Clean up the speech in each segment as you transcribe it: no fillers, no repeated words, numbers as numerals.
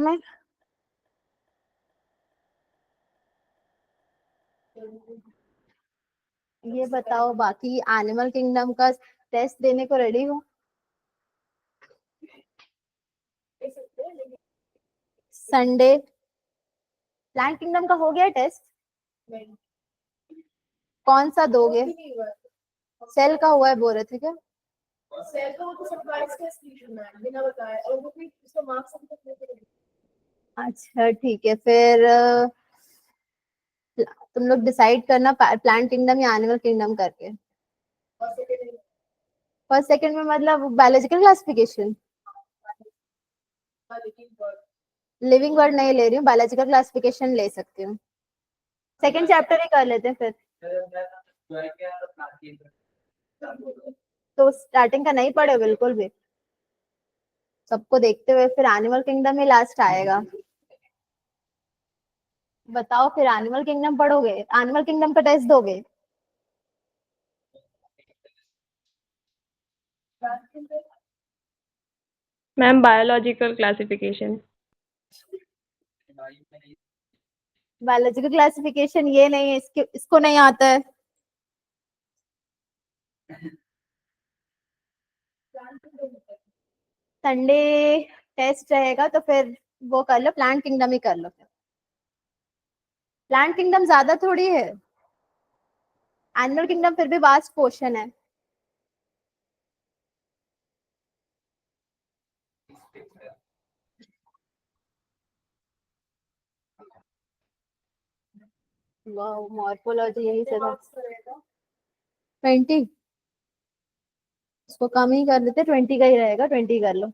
में ये बताओ, बाकी एनिमल किंगडम का टेस्ट देने को रेडी हो? संडे प्लांट किंगडम का हो गया टेस्ट? कौन सा दोगे? सेल का हुआ है बोल रहे थे क्या? सेल का वो तो सरप्राइज टेस्ट बिना बताए, और वो भी उसका मार्क्स हम तक लेके गए। अच्छा ठीक है, फिर तुम लोग डिसाइड करना प्लांट किंगडम या एनिमल किंगडम करके। फर्स्ट सेकंड में मतलब बायोलॉजिकल क्लासिफिकेशन? लिविंग वर्ड नहीं ले रही हूँ, बायोलॉजिकल क्लासिफिकेशन ले सकती हूँ। सेकंड चैप्टर ही कर लेते हैं फिर। तो स्टार्टिंग का नहीं पढ़े बिल्कुल भी? सबको देखते हुए फिर एनिमल किंगडम ही लास्ट आएगा। बताओ फिर एनिमल किंगडम पढ़ोगे? एनिमल किंगडम का टेस्ट दोगे? Ma'am biological classification. Biological classification ये नहीं है, इसको नहीं आता है। संडे टेस्ट रहेगा तो फिर वो कर लो, प्लांट किंगडम ही कर लो फिर। प्लांट किंगडम ज्यादा थोड़ी है, एनिमल किंगडम फिर भी वास्ट पोर्शन है। वाह, मॉर्फोलॉजी यही से 20, इसको कम ही कर लेते, 20 का ही रहेगा, 20 कर लो।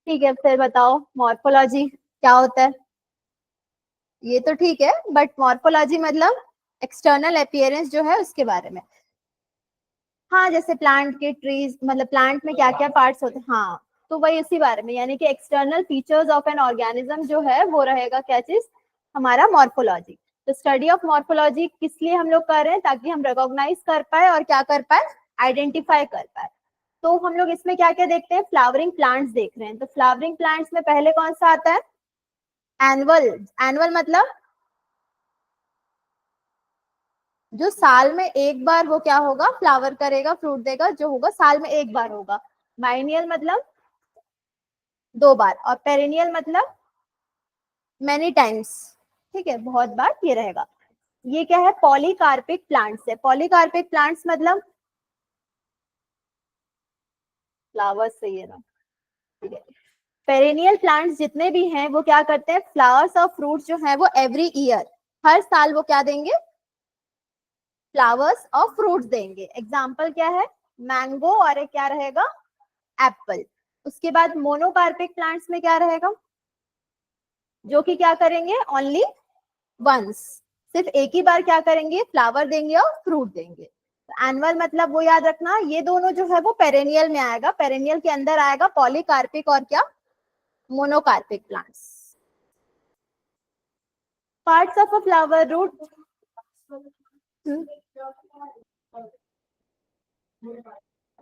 ठीक है, फिर बताओ मॉर्फोलॉजी क्या होता है? ये तो ठीक है, बट मॉर्फोलॉजी मतलब एक्सटर्नल अपीयरेंस जो है उसके बारे में। हाँ, जैसे प्लांट के ट्रीज, मतलब प्लांट में क्या क्या पार्ट्स होते हैं, हाँ, तो वही उसी बारे में, यानी कि external features of an organism जो है वो रहेगा क्या चीज, हमारा मॉर्फोलॉजी। तो स्टडी ऑफ मॉर्फोलॉजी किस लिए हम लोग कर रहे हैं? ताकि हम रिकॉग्नाइज कर पाए और क्या कर पाए, आइडेंटिफाई कर पाए। तो हम लोग इसमें क्या क्या देखते हैं, फ्लावरिंग प्लांट्स देख रहे हैं। तो फ्लावरिंग प्लांट्स में पहले कौन सा आता है? एनुअल। एनुअल मतलब जो साल में एक बार वो क्या होगा, फ्लावर करेगा, फ्रूट देगा, जो होगा साल में एक बार होगा। बाइनियल मतलब 2 बार, और पेरेनियल मतलब मेनी टाइम्स। ठीक है, बहुत बार ये रहेगा। ये क्या है, पॉलीकार्पिक प्लांट्स है। पॉलीकार्पिक प्लांट्स मतलब फ्लावर्स से है ना, ठीक है। पेरेनियल प्लांट्स जितने भी हैं वो क्या करते हैं, फ्लावर्स और फ्रूट्स जो है वो एवरी ईयर, हर साल वो क्या देंगे, फ्लावर्स और फ्रूट्स देंगे। एग्जाम्पल क्या है, मैंगो, और एक क्या रहेगा, एप्पल। उसके बाद मोनोकार्पिक प्लांट्स में क्या रहेगा, जो कि क्या करेंगे, ओनली वंस, सिर्फ एक ही बार क्या करेंगे, फ्लावर देंगे और फ्रूट देंगे। एनुअल मतलब वो याद रखना, ये दोनों जो है वो पेरेनियल में आएगा, पेरेनियल के अंदर आएगा पॉलीकार्पिक और क्या, monocarpic plants. Parts of a flower root.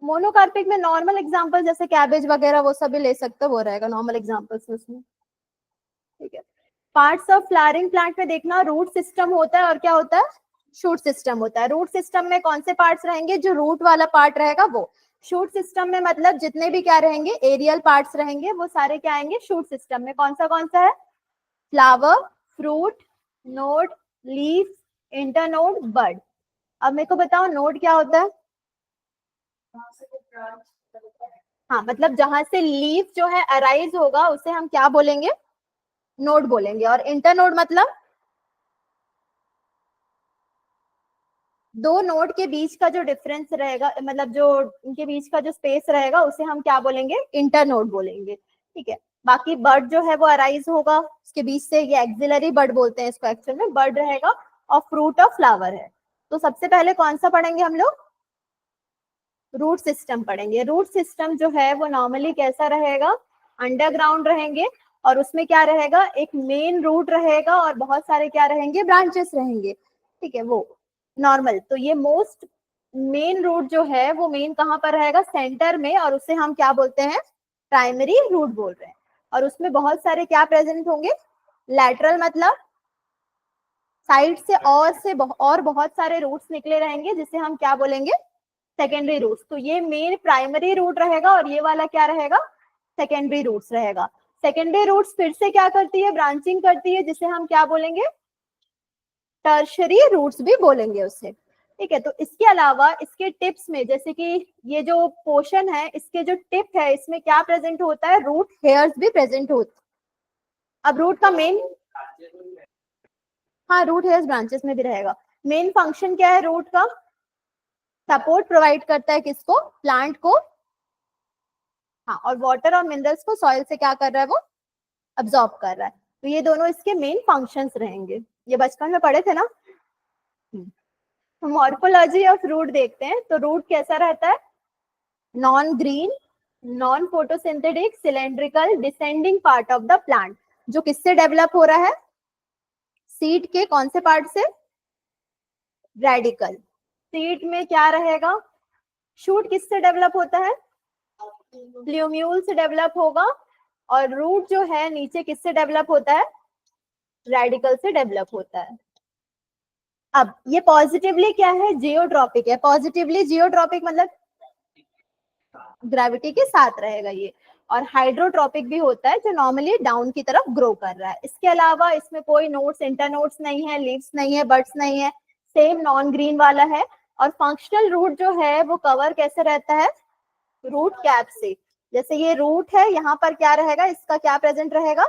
Monocarpic में नॉर्मल एग्जांपल जैसे कैबेज वगैरह वो सभी ले सकते हो, वो रहेगा नॉर्मल एग्जांपल्स उसमें। ठीक है, पार्ट्स ऑफ फ्लावरिंग प्लांट में देखना, रूट सिस्टम होता है और क्या होता है, शूट सिस्टम होता है। रूट सिस्टम में कौन से पार्ट्स रहेंगे, जो रूट वाला पार्ट रहेगा वो। शूट सिस्टम में मतलब जितने भी क्या रहेंगे, एरियल पार्ट्स रहेंगे, वो सारे क्या आएंगे शूट सिस्टम में। कौन सा है, flower, fruit, node, leaf, internode, bud. अब मेरे को बताओ नोड क्या होता है? हाँ, मतलब जहां से लीफ जो है अराइज होगा उसे हम क्या बोलेंगे, नोड बोलेंगे। और इंटरनोड मतलब दो नोड के बीच का जो डिफरेंस रहेगा, मतलब जो उनके बीच का जो स्पेस रहेगा उसे हम क्या बोलेंगे, इंटरनोड बोलेंगे। ठीक है, बाकी बर्ड जो है वो अराइज होगा उसके बीच से, ये एक्सिलरी बर्ड बोलते हैं इसको एक्चुअल में, बर्ड रहेगा, और फ्रूट और फ्लावर है। तो सबसे पहले कौन सा पढ़ेंगे हम लोग, रूट सिस्टम पढ़ेंगे। रूट सिस्टम जो है वो नॉर्मली कैसा रहेगा, अंडरग्राउंड रहेंगे, और उसमें क्या रहेगा, एक मेन रूट रहेगा और बहुत सारे क्या रहेंगे, ब्रांचेस रहेंगे। ठीक है, वो नॉर्मल। तो ये मोस्ट मेन रूट जो है वो मेन कहाँ पर रहेगा, सेंटर में, और उसे हम क्या बोलते हैं, प्राइमरी रूट बोल रहे हैं। और उसमें बहुत सारे क्या प्रेजेंट होंगे, लैटरल मतलब साइड से और बहुत सारे रूट्स निकले रहेंगे, जिसे हम क्या बोलेंगे, सेकेंडरी रूट्स। तो ये मेन प्राइमरी रूट रहेगा और ये वाला क्या रहेगा, सेकेंडरी रूट्स रहेगा। सेकेंडरी रूट्स फिर से क्या करती है, ब्रांचिंग करती है, जिसे हम क्या बोलेंगे, टर्शरी रूट्स भी बोलेंगे उसे। ठीक है, तो इसके अलावा इसके टिप्स में, जैसे कि ये जो पोर्शन है इसके जो टिप है, इसमें क्या प्रेजेंट होता है, रूट हेयर्स भी प्रेजेंट होते हैं। अब रूट का मेन, हाँ रूट हेयर्स ब्रांचेस में भी रहेगा। मेन फंक्शन क्या है रूट का, सपोर्ट प्रोवाइड करता है किसको, प्लांट को, हाँ, और वाटर और मिनरल्स को सॉइल से क्या कर रहा है, वो अब्सॉर्ब कर रहा है। तो ये दोनों इसके मेन फंक्शंस रहेंगे, ये बचपन में पढ़े थे ना। मॉर्फोलॉजी ऑफ रूट देखते हैं, तो रूट कैसा रहता है, non green, non photosynthetic, cylindrical, descending part of the plant, जो किससे डेवलप हो रहा है, सीड के कौन से पार्ट से, रेडिकल। सीड में क्या रहेगा, शूट किससे डेवलप होता है, प्ल्यूम्यूल से डेवलप होगा, और रूट जो है नीचे किससे डेवलप होता है, रेडिकल से डेवलप होता है। अब ये पॉजिटिवली क्या है, जियोट्रॉपिक है। पॉजिटिवली जियोट्रॉपिक मतलब ग्रेविटी के साथ रहेगा ये, और हाइड्रोट्रॉपिक भी होता है, जो नॉर्मली डाउन की तरफ ग्रो कर रहा है। इसके अलावा इसमें कोई नोट्स, इंटरनोट्स नहीं है, लीव्स नहीं है, बड्स नहीं है, सेम नॉन ग्रीन वाला है। और फंक्शनल रूट जो है वो कवर कैसे रहता है, रूट कैप से। जैसे ये रूट है, यहाँ पर क्या रहेगा, इसका क्या प्रेजेंट रहेगा,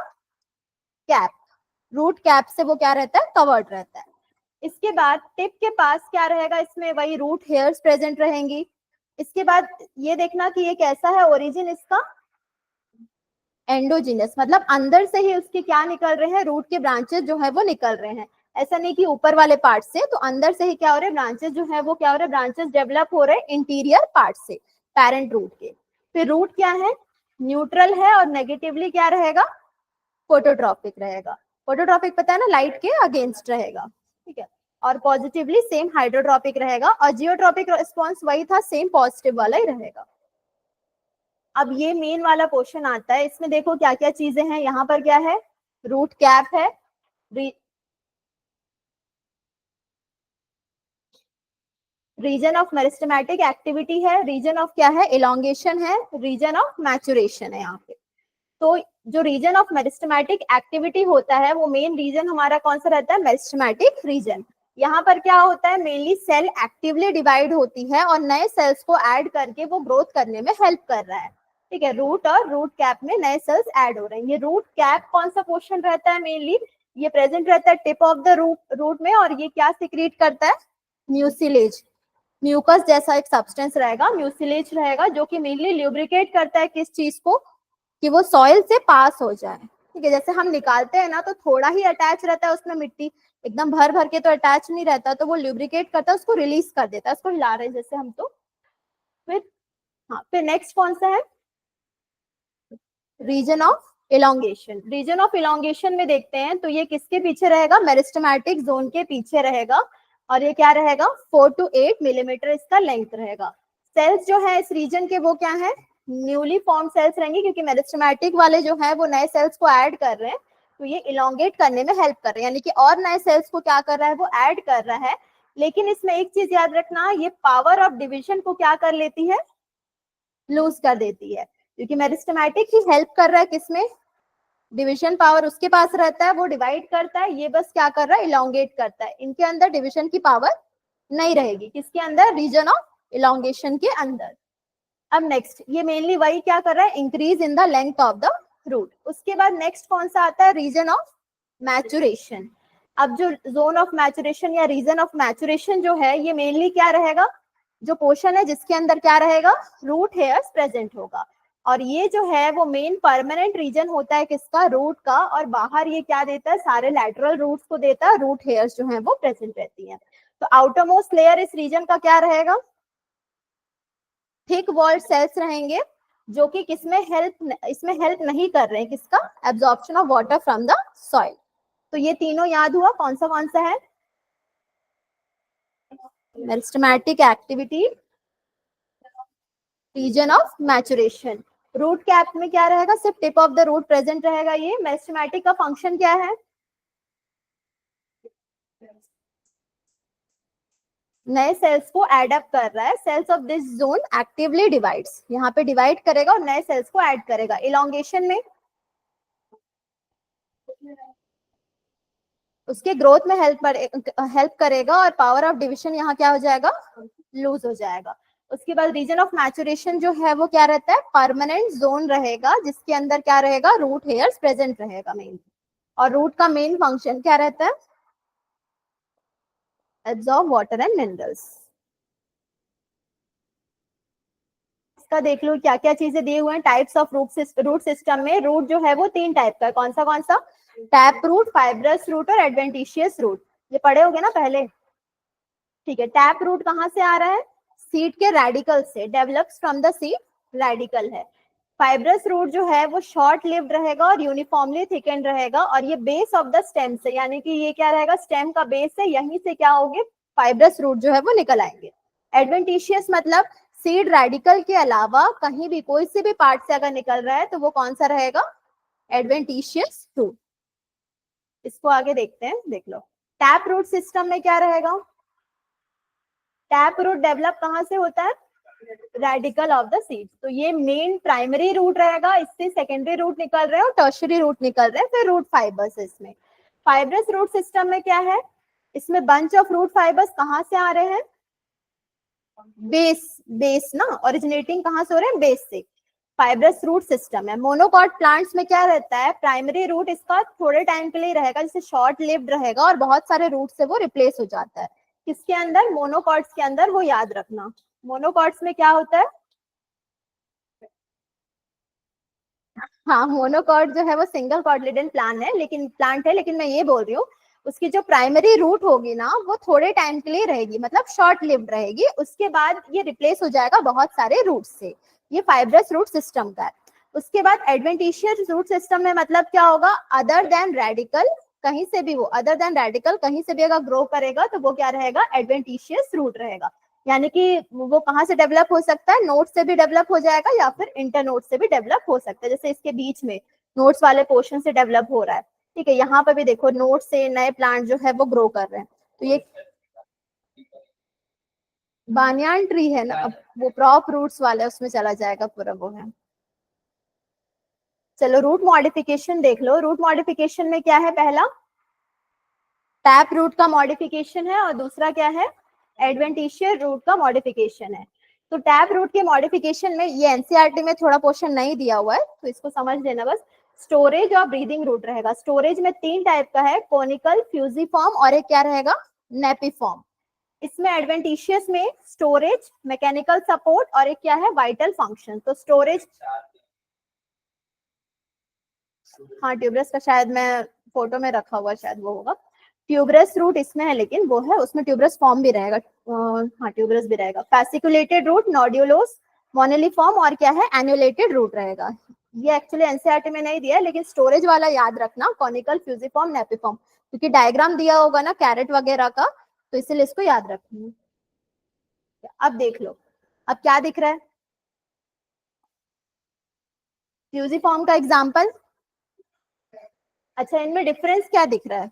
कैप, रूट कैप से वो क्या रहता है, कवर्ड रहता है। इसके बाद टिप के पास क्या रहेगा, इसमें वही रूट हेयर्स प्रेजेंट रहेंगी। इसके बाद ये देखना कि ये कैसा है, ओरिजिन इसका एंडोजिनस, मतलब अंदर से ही उसके क्या निकल रहे हैं, रूट के ब्रांचेस जो है वो निकल रहे हैं। ऐसा नहीं कि ऊपर वाले पार्ट से, तो अंदर से ही क्या हो रहे हैं, ब्रांचेस जो है वो क्या हो रहे हैं, ब्रांचेस डेवलप हो रहे हैं इंटीरियर पार्ट से, पेरेंट रूट के। फिर रूट क्या है, न्यूट्रल है, और नेगेटिवली क्या रहेगा, फोटोट्रॉपिक रहेगा। फोटोट्रॉपिक पता है ना, लाइट के अगेंस्ट रहेगा, ठीक है। और पॉजिटिवली सेम हाइड्रोट्रॉपिक रहेगा, और जियोट्रॉपिक रिस्पॉन्स वही था, सेम पॉजिटिव वाला ही रहेगा। अब ये मेन वाला पोर्शन आता है, इसमें देखो क्या क्या चीजें हैं। यहाँ पर क्या है, रूट कैप है, रीजन ऑफ मेरिस्टेमेटिक एक्टिविटी है, रीजन ऑफ क्या है, इलोंगेशन है, रीजन ऑफ मैचुरेशन है यहाँ पे। तो जो रीजन ऑफ मेरिस्टेमेटिक एक्टिविटी होता है, वो मेन रीजन हमारा कौन सा रहता है, मेरिस्टेमेटिक रीजन। यहाँ पर क्या होता है, मेनली सेल एक्टिवली डिवाइड होती है और नए सेल्स को ऐड करके वो ग्रोथ करने में हेल्प कर रहा है। ठीक है, रूट और रूट कैप में नए सेल्स ऐड हो रहे हैं। ये रूट कैप कौन सा पोर्शन रहता है, मेनली ये प्रेजेंट रहता है टिप ऑफ द रूट में, और ये क्या सिक्रीट करता है, म्यूसिलेज, म्यूकस जैसा एक सब्सटेंस रहेगा, म्यूसिलेज रहेगा, जो कि मेनली ल्यूब्रिकेट करता है किस चीज को, कि वो सॉइल से पास हो जाए। ठीक है, जैसे हम निकालते हैं ना, तो थोड़ा ही अटैच रहता है उसमें मिट्टी, एकदम भर भर के तो अटैच नहीं रहता, तो वो ल्यूब्रिकेट करता है, उसको रिलीज कर देता है, उसको हिला रहे हैं जैसे हम तो। फिर हाँ, फिर नेक्स्ट कौन सा है, region of elongation. Region of elongation में देखते हैं, तो ये किसके पीछे रहेगा, मेरिस्टेमेटिक जोन के पीछे रहेगा, और ये क्या रहेगा, 4 to 8 मिलीमीटर इसका लेंथ रहेगा। सेल्स जो है इस रीजन के वो क्या है, न्यूली फॉर्म सेल्स रहेंगे, क्योंकि मेरिस्टेमेटिक वाले जो है वो नए सेल्स को ऐड कर रहे हैं, तो ये इलोंगेट करने में हेल्प कर रहे हैं, यानी कि और नए सेल्स को क्या कर रहा है, वो ऐड कर रहा है। लेकिन इसमें एक चीज याद रखना, ये पावर ऑफ डिविजन को क्या कर लेती है, लूज कर देती है, क्योंकि मेरिस्टेमेटिक ही हेल्प कर रहा है किसमें, डिविजन पावर उसके पास रहता है, वो डिवाइड करता है, ये बस क्या कर रहा है, इलोंगेट करता है। इनके अंदर डिविजन की पावर नहीं रहेगी, किसके अंदर, रीजन ऑफ इलोंगेशन के अंदर। अब नेक्स्ट ये मेनली वही क्या कर रहा है, increase in the length of the root. उसके बाद नेक्स्ट कौन सा आता है, रीजन ऑफ मैचुरेशन। अब जो जोन ऑफ मैचुरेशन या रीजन ऑफ मैचुरेशन जो है, ये मेनली क्या रहेगा, जो पोर्शन है जिसके अंदर क्या रहेगा, रूट हेयर्स प्रेजेंट होगा। और ये जो है वो मेन परमानेंट रीजन होता है किसका, रूट का, और बाहर ये क्या देता है, सारे लैटरल रूट्स को देता है, रूट हेयर्स जो है वो प्रेजेंट रहती है। तो आउटरमोस्ट लेयर इस रीजन का क्या रहेगा, थिक वॉल्ड सेल्स रहेंगे, जो कि इसमें हेल्प नहीं कर रहे हैं, किसका, absorption of water from the soil. तो ये तीनों याद हुआ, कौन सा है, meristematic activity, region of maturation. Root cap में क्या रहेगा, सिर्फ tip of the root present रहेगा। ये मेरिस्टेमेटिक का फंक्शन क्या है, नए सेल्स को एड अप कर रहा है। Cells of this zone actively divides, यहाँ पे डिवाइड करेगा और नए सेल्स को ऐड करेगा। इलोंगेशन में उसके ग्रोथ में हेल्प करेगा और पावर ऑफ डिविजन यहाँ क्या हो जाएगा, लूज हो जाएगा। उसके बाद रीजन ऑफ मैचुरेशन जो है वो क्या रहता है, परमानेंट जोन रहेगा जिसके अंदर क्या रहेगा, रूट हेयर्स प्रेजेंट रहेगा मेन। और रूट का मेन फंक्शन क्या रहता है, एब्जॉर्ब वाटर एंड मिनरल्स। इसका देख लो क्या क्या चीजें दिए हुए हैं। टाइप्स ऑफ रूट सिस्टम में रूट जो है वो 3 टाइप का है। कौन सा, टैप रूट, फाइब्रस रूट और एडवेंटिशियस रूट। ये पढ़े होगे ना पहले, ठीक है। टैप रूट कहाँ से आ रहा है, सीड के रेडिकल से, develops from the seed, radical है। फाइब्रस रूट जो है वो शॉर्ट लिव्ड रहेगा और यूनिफॉर्मली थिकन रहेगा, और ये बेस ऑफ द स्टेम से, यानी कि ये क्या रहेगा, स्टेम का बेस है, यहीं से क्या होंगे, फाइब्रस रूट जो है वो निकल आएंगे। एडवेंटिशियस मतलब सीड रेडिकल के अलावा कहीं भी कोई से भी पार्ट से अगर निकल रहा है तो वो कौन सा रहेगा, एडवेंटिशियस रूट। इसको आगे देखते हैं, देख लो। टैप रूट सिस्टम में क्या रहेगा, टैप रूट डेवलप कहाँ से होता है, रेडिकल ऑफ द सीड। तो ये मेन प्राइमरी रूट रहेगा, इससे सेकेंडरी रूट निकल रहे हैं और टर्शरी रूट निकल रहे हैं, फिर रूट फाइबर्स। इसमें फाइब्रस रूट सिस्टम में क्या है, इसमें बंच ऑफ रूट फाइबर्स कहाँ से आ रहे हैं, बेस ना, ओरिजिनेटिंग कहाँ से हो रहे हैं, बेस से। फाइब्रस रूट सिस्टम है। मोनोकॉट प्लांट्स में क्या रहता है, प्राइमरी रूट इसका थोड़े टाइम के लिए रहेगा, जैसे शॉर्ट लिव्ड रहेगा और बहुत सारे रूट से वो रिप्लेस हो जाता है। किसके अंदर, मोनोकॉट्स के अंदर, वो याद रखना। मोनोकॉट्स में क्या होता है, हाँ, मोनोकॉट जो है वो सिंगल कॉर्डलेडन प्लांट है, लेकिन मैं ये बोल रही हूँ उसकी जो प्राइमरी रूट होगी ना वो थोड़े टाइम के लिए रहेगी, मतलब शॉर्ट लिव्ड रहेगी, उसके बाद ये रिप्लेस हो जाएगा बहुत सारे रूट से। ये फाइब्रस रूट सिस्टम का है। उसके बाद एडवेंटिशियस रूट सिस्टम में मतलब क्या होगा, अदर देन रेडिकल, कहीं से भी वो अदर देन रेडिकल कहीं से भी अगर ग्रो करेगा तो वो क्या रहेगा, एडवेंटिशियस रूट रहेगा। यानी कि वो कहाँ से डेवलप हो सकता है, नोट से भी डेवलप हो जाएगा या फिर इंटर नोट से भी डेवलप हो सकता है। जैसे इसके बीच में नोट्स वाले पोर्शन से डेवलप हो रहा है, ठीक है। यहाँ पे भी देखो नोट से नए प्लांट जो है वो ग्रो कर रहे हैं। तो ये बानियान ट्री है ना, अब वो प्रॉप रूट्स वाले उसमें चला जाएगा पूरा, वो है। चलो रूट मॉडिफिकेशन देख लो। रूट मॉडिफिकेशन में क्या है, पहला टैप रूट का मॉडिफिकेशन है और दूसरा क्या है, एडवेंटिशियस रूट का मॉडिफिकेशन है। तो टैप रूट के मॉडिफिकेशन में ये एनसीईआरटी में थोड़ा पोर्शन नहीं दिया हुआ है तो इसको समझ लेना बस। स्टोरेज और ब्रीदिंग रूट रहेगा। स्टोरेज में 3 टाइप का है, कोनिकल, फ्यूजिफॉर्म और एक क्या रहेगा, नेपिफॉर्म। इसमें एडवेंटिशियस में स्टोरेज, मैकेनिकल सपोर्ट और एक क्या है, वाइटल फंक्शन। तो स्टोरेज, हाँ ट्यूबरस का शायद मैं फोटो में रखा हुआ शायद वो होगा। ट्यूबरस रूट इसमें है, लेकिन वो है उसमें ट्यूबरस फॉर्म भी रहेगा, हाँ ट्यूबरस भी रहेगा। फैसिकुलेटेड रूट, नोड्यूलोस, मोनेलिफॉर्म और क्या है, एन्युलेटेड रूट रहेगा। ये एक्चुअली एनसीईआरटी में नहीं दिया है, लेकिन स्टोरेज वाला याद रखना, कॉनिकल, फ्यूजिफॉर्म, नेपिफॉर्म, क्योंकि डायग्राम दिया होगा ना कैरेट वगैरह का, तो इसीलिए इसको याद रखना। अब देख लो, अब क्या दिख रहा है, फ्यूजिफॉर्म का एग्जाम्पल। अच्छा, इनमें डिफरेंस क्या दिख रहा है,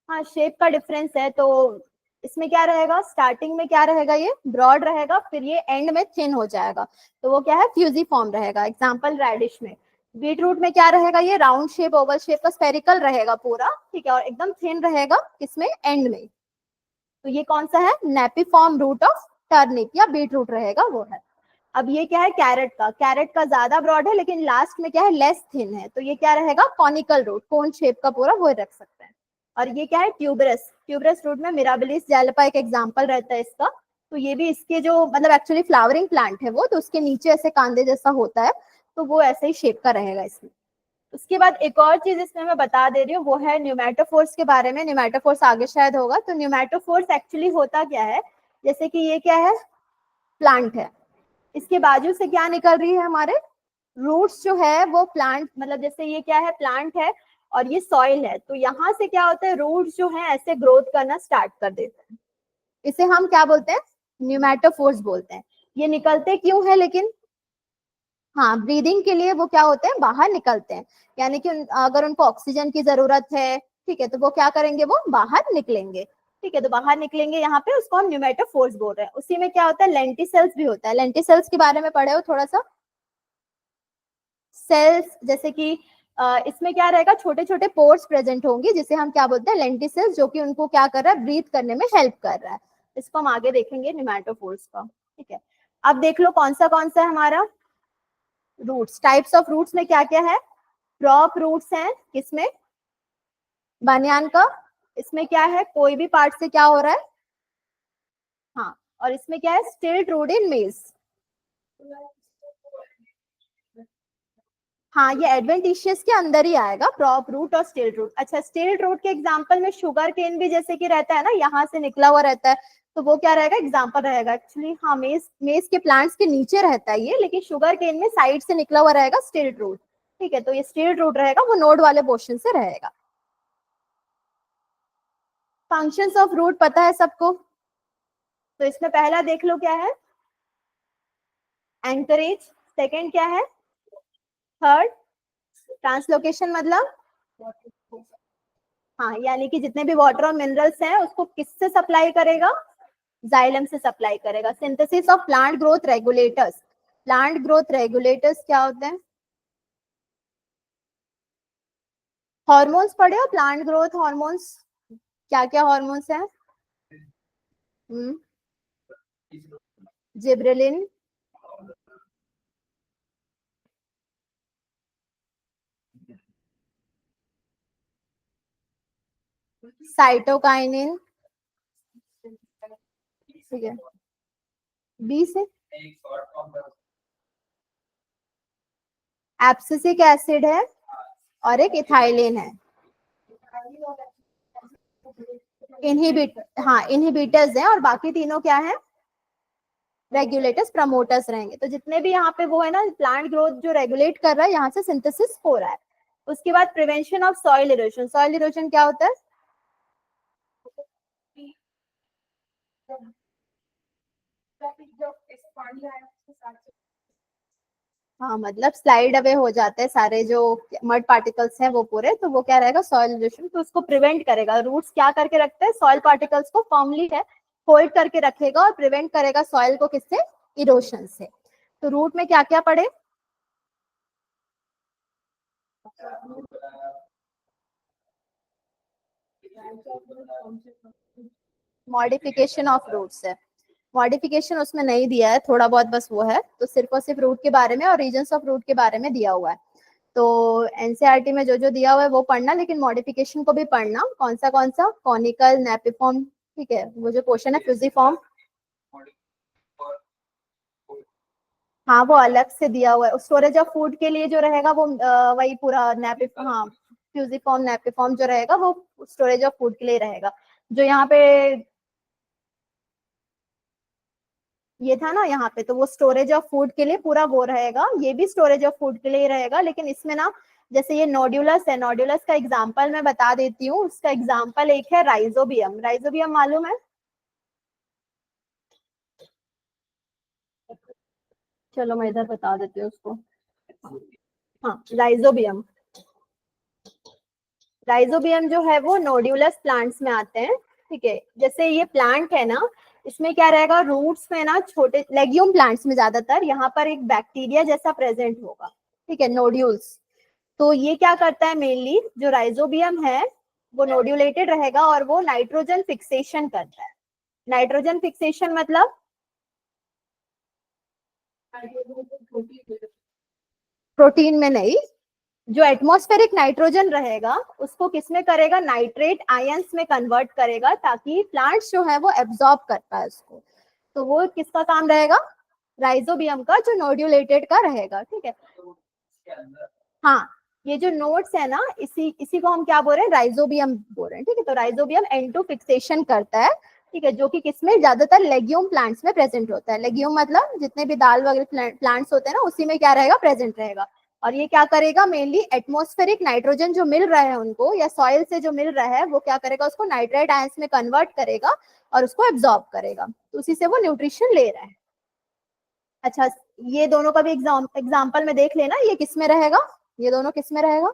हाँ शेप का डिफरेंस है। तो इसमें क्या रहेगा, स्टार्टिंग में क्या रहेगा, ये ब्रॉड रहेगा, फिर ये एंड में थिन हो जाएगा, तो वो क्या है, फ्यूजिफॉर्म रहेगा। एग्जांपल रेडिश में। बीट रूट में क्या रहेगा, ये राउंड शेप, ओवल शेप का, स्फेरिकल रहेगा पूरा, ठीक है, और एकदम थिन रहेगा किसमें, एंड में। तो ये कौन सा है, नेपिफॉर्म रूट ऑफ टर्निप या बीट रूट रहेगा, वो है। अब ये क्या है, कैरेट का। कैरेट का ज्यादा ब्रॉड है लेकिन लास्ट में क्या है, लेस थिन है, तो ये क्या रहेगा, कॉनिकल रूट, कोन शेप का पूरा, वो रख सकते हैं। और ये क्या है, ट्यूबरस। ट्यूबरस रूट में मिराबिलिस जैलपा एक एग्जांपल रहता है इसका। तो ये भी इसके जो मतलब एक्चुअली फ्लावरिंग प्लांट है वो, तो उसके नीचे ऐसे कांदे जैसा होता है, तो वो ऐसे ही शेप का रहेगा इसमें। उसके बाद एक और चीज इसमें मैं बता दे रही हूँ, वो है न्यूमेटोफोर्स के बारे में। न्यूमेटोफोर्स आगे शायद होगा। तो न्यूमेटोफोर्स एक्चुअली होता क्या है, जैसे कि ये क्या है, प्लांट है, इसके बाजू से क्या निकल रही है, हमारे रूट्स जो है वो प्लांट, मतलब जैसे ये क्या है, प्लांट है और ये सॉइल है, तो यहाँ से क्या होता है, रूट्स जो है ऐसे ग्रोथ करना स्टार्ट कर देते हैं। इसे हम क्या बोलते हैं, न्यूमेटोफोर्स बोलते हैं। ये निकलते क्यों है लेकिन, हाँ ब्रीदिंग के लिए वो क्या होते हैं, बाहर निकलते हैं, यानी कि अगर उनको ऑक्सीजन की जरूरत है, ठीक है, तो वो क्या करेंगे, वो बाहर निकलेंगे, ठीक है, तो बाहर निकलेंगे यहाँ पे, उसको हम न्यूमेटोफोर्स बोल रहे हैं। उसी में क्या होता है, लेंटिसेल्स भी होता है। लेंटिसेल्स के बारे में पढ़े हो थोड़ा सा, सेल्स जैसे कि इसमें क्या रहेगा, छोटे छोटे पोर्स प्रेजेंट होंगे, जिसे हम क्या बोलते हैं, लेंटिसेल्स, जो कि उनको क्या कर रहा है, ब्रीथ करने में हेल्प कर रहा है। इसको हम आगे देखेंगे न्यूमेटोफोर्स का, ठीक है। अब देख लो कौन सा है हमारा रूट्स। टाइप्स ऑफ रूट्स में क्या क्या है, प्रॉप रूट्स हैं, किसमें, बनियान का। इसमें क्या है, कोई भी पार्ट से क्या हो रहा है, हाँ, और इसमें क्या है, स्टिल्ट रूट इन मेज। हाँ, ये एडवेंटिशियस के अंदर ही आएगा, प्रॉप रूट और स्टिल्ट रूट। अच्छा, स्टिल्ट रूट के एग्जांपल में शुगर केन भी जैसे कि रहता है ना, यहाँ से निकला हुआ रहता है, तो वो क्या रहेगा, एग्जांपल रहेगा। एक्चुअली हाँ, मेज मेज के प्लांट्स के नीचे रहता है ये, लेकिन शुगर केन में साइड से निकला हुआ रहेगा स्टिल्ट रूट, ठीक है, तो ये स्टिल्ट रूट रहेगा, वो नोड वाले पोर्शन से रहेगा। फंक्शंस ऑफ रूट पता है सबको, तो इसमें पहला देख लो क्या है, एंकरेज। सेकंड क्या है, थर्ड ट्रांसलोकेशन, मतलब हाँ, यानी कि जितने भी वाटर और मिनरल्स हैं उसको किससे सप्लाई करेगा, जाइलम से सप्लाई करेगा। Synthesis of plant growth regulators. Plant growth regulators क्या होते हैं, हार्मोन्स पढ़े हो, प्लांट ग्रोथ हार्मोन्स, क्या क्या हार्मोन्स हैं, जिब्रेलिन, साइटोकाइनिन, ठीक है, बी से एब्सिसिक एसिड है, और एक इथाइलिन है। इनहिबिट, हाँ इनहिबिटर्स हैं, और बाकी तीनों क्या है, रेगुलेटर्स, प्रमोटर्स रहेंगे। तो जितने भी यहाँ पे वो है ना, प्लांट ग्रोथ जो रेगुलेट कर रहा है, यहाँ से सिंथेसिस हो रहा है। उसके बाद prevention of soil erosion. Soil erosion क्या होता है, हाँ मतलब स्लाइड अवे हो जाते हैं सारे जो मड पार्टिकल्स हैं वो पूरे, तो वो क्या रहेगा, सॉइल इरोजन, तो उसको प्रिवेंट करेगा। रूट्स क्या करके रखते हैं, सॉइल पार्टिकल्स को फॉर्मली है होल्ड करके रखेगा, और प्रिवेंट करेगा सॉइल को किससे, इरोशन से। तो रूट में क्या क्या पड़े, मॉडिफिकेशन ऑफ रूट्स है। मॉडिफिकेशन उसमें नहीं दिया है, थोड़ा बहुत बस वो है, तो सिर्फ और सिर्फ रूट के बारे में और रीजन्स ऑफ रूट के बारे में दिया हुआ है। तो एनसीईआरटी में जो जो दिया हुआ है वो पढ़ना, लेकिन मॉडिफिकेशन को भी पढ़ना, कौन सा, कॉनिकल, नेपिफॉर्म, ठीक है, वो जो क्वेश्चन है फ्यूजिफॉर्म, हाँ वो अलग से दिया हुआ है। स्टोरेज ऑफ फूड के लिए जो रहेगा वो वही पूरा नेपिफॉर्म, हाँ फ्यूजिफॉर्म नेपिफॉर्म जो रहेगा वो स्टोरेज ऑफ फूड के लिए रहेगा। जो यहाँ पे ये था ना यहाँ पे, तो वो स्टोरेज ऑफ फूड के लिए पूरा वो रहेगा, ये भी स्टोरेज ऑफ फूड के लिए रहेगा, लेकिन इसमें ना जैसे ये नोड्यूलस है, नोड्यूलस का एग्जांपल मैं बता देती हूँ। उसका एग्जांपल एक है राइजोबियम। राइजोबियम मालूम है, चलो मैं इधर बता देती हूँ उसको। हाँ राइजोबियम, राइजोबियम जो है वो नोड्यूलस प्लांट्स में आते हैं, ठीक है। जैसे ये प्लांट है ना, इसमें क्या रहेगा, रूट्स में ना छोटे लेग्यूम प्लांट्स में ज्यादातर यहाँ पर एक बैक्टीरिया जैसा प्रेजेंट होगा, ठीक है, नोड्यूल्स। तो ये क्या करता है, मेनली जो राइजोबियम है वो नोड्यूलेटेड रहेगा, और वो नाइट्रोजन फिक्सेशन करता है। नाइट्रोजन फिक्सेशन मतलब प्रोटीन में नहीं, जो एटमॉस्फेरिक नाइट्रोजन रहेगा उसको किसमें करेगा, नाइट्रेट आयंस में कन्वर्ट करेगा, ताकि प्लांट्स जो है वो एब्जॉर्ब कर पाए उसको। तो वो किसका काम रहेगा, राइजोबियम का, जो नोड्यूलेटेड का रहेगा, ठीक है। हाँ, ये जो नोड्स है ना, इसी इसी को हम क्या बोल रहे हैं, राइजोबियम बोल रहे हैं, ठीक है। तो राइजोबियम N2 फिक्सेशन करता है, ठीक है, जो कि किसमें, ज्यादातर लेग्यूम प्लांट्स में प्रेजेंट होता है। लेग्यूम मतलब जितने भी दाल वगैरह प्लांट्स होते हैं ना, उसी में क्या रहेगा, प्रेजेंट रहेगा। और ये क्या करेगा, मेनली एटमॉस्फेरिक नाइट्रोजन जो मिल रहा है उनको या सॉइल से जो मिल रहा है वो क्या करेगा, उसको नाइट्रेट आयंस में कन्वर्ट करेगा और उसको एब्जॉर्ब करेगा, तो उसी से वो न्यूट्रिशन ले रहा है। अच्छा, ये दोनों का भी एग्जाम्पल में देख लेना, ये किस में रहेगा, ये दोनों किस में रहेगा,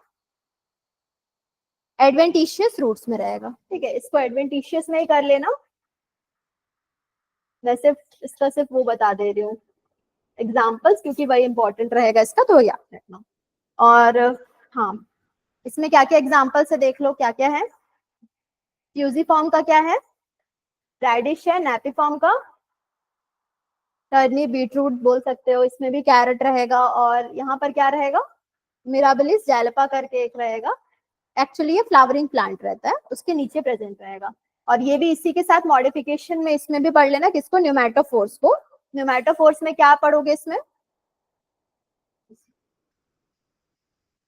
एडवेंटिशियस रूट्स में रहेगा। ठीक है, इसको एडवेंटिशियस में ही कर लेना, वैसे इसका सिर्फ वो बता दे रही हूँ एग्जाम्पल्स, क्योंकि वही इंपॉर्टेंट रहेगा इसका, तो याद रखना। और हाँ, इसमें क्या क्या एग्जाम्पल से देख लो, क्या क्या है। फ्यूजिफॉर्म का क्या है, रेडिश है, नैपिफॉर्म का टर्नी बीटरूट बोल सकते हो, इसमें भी कैरेट रहेगा, और यहाँ पर क्या रहेगा, मिराबिलिस जैलपा करके एक रहेगा, एक्चुअली ये फ्लावरिंग प्लांट रहता है, उसके नीचे प्रेजेंट रहेगा। और ये भी इसी के साथ मॉडिफिकेशन में इसमें भी पढ़ लेना, किसको, न्यूमेटोफोर्स को। न्यूमेटोफोर्स में क्या पढ़ोगे, इसमें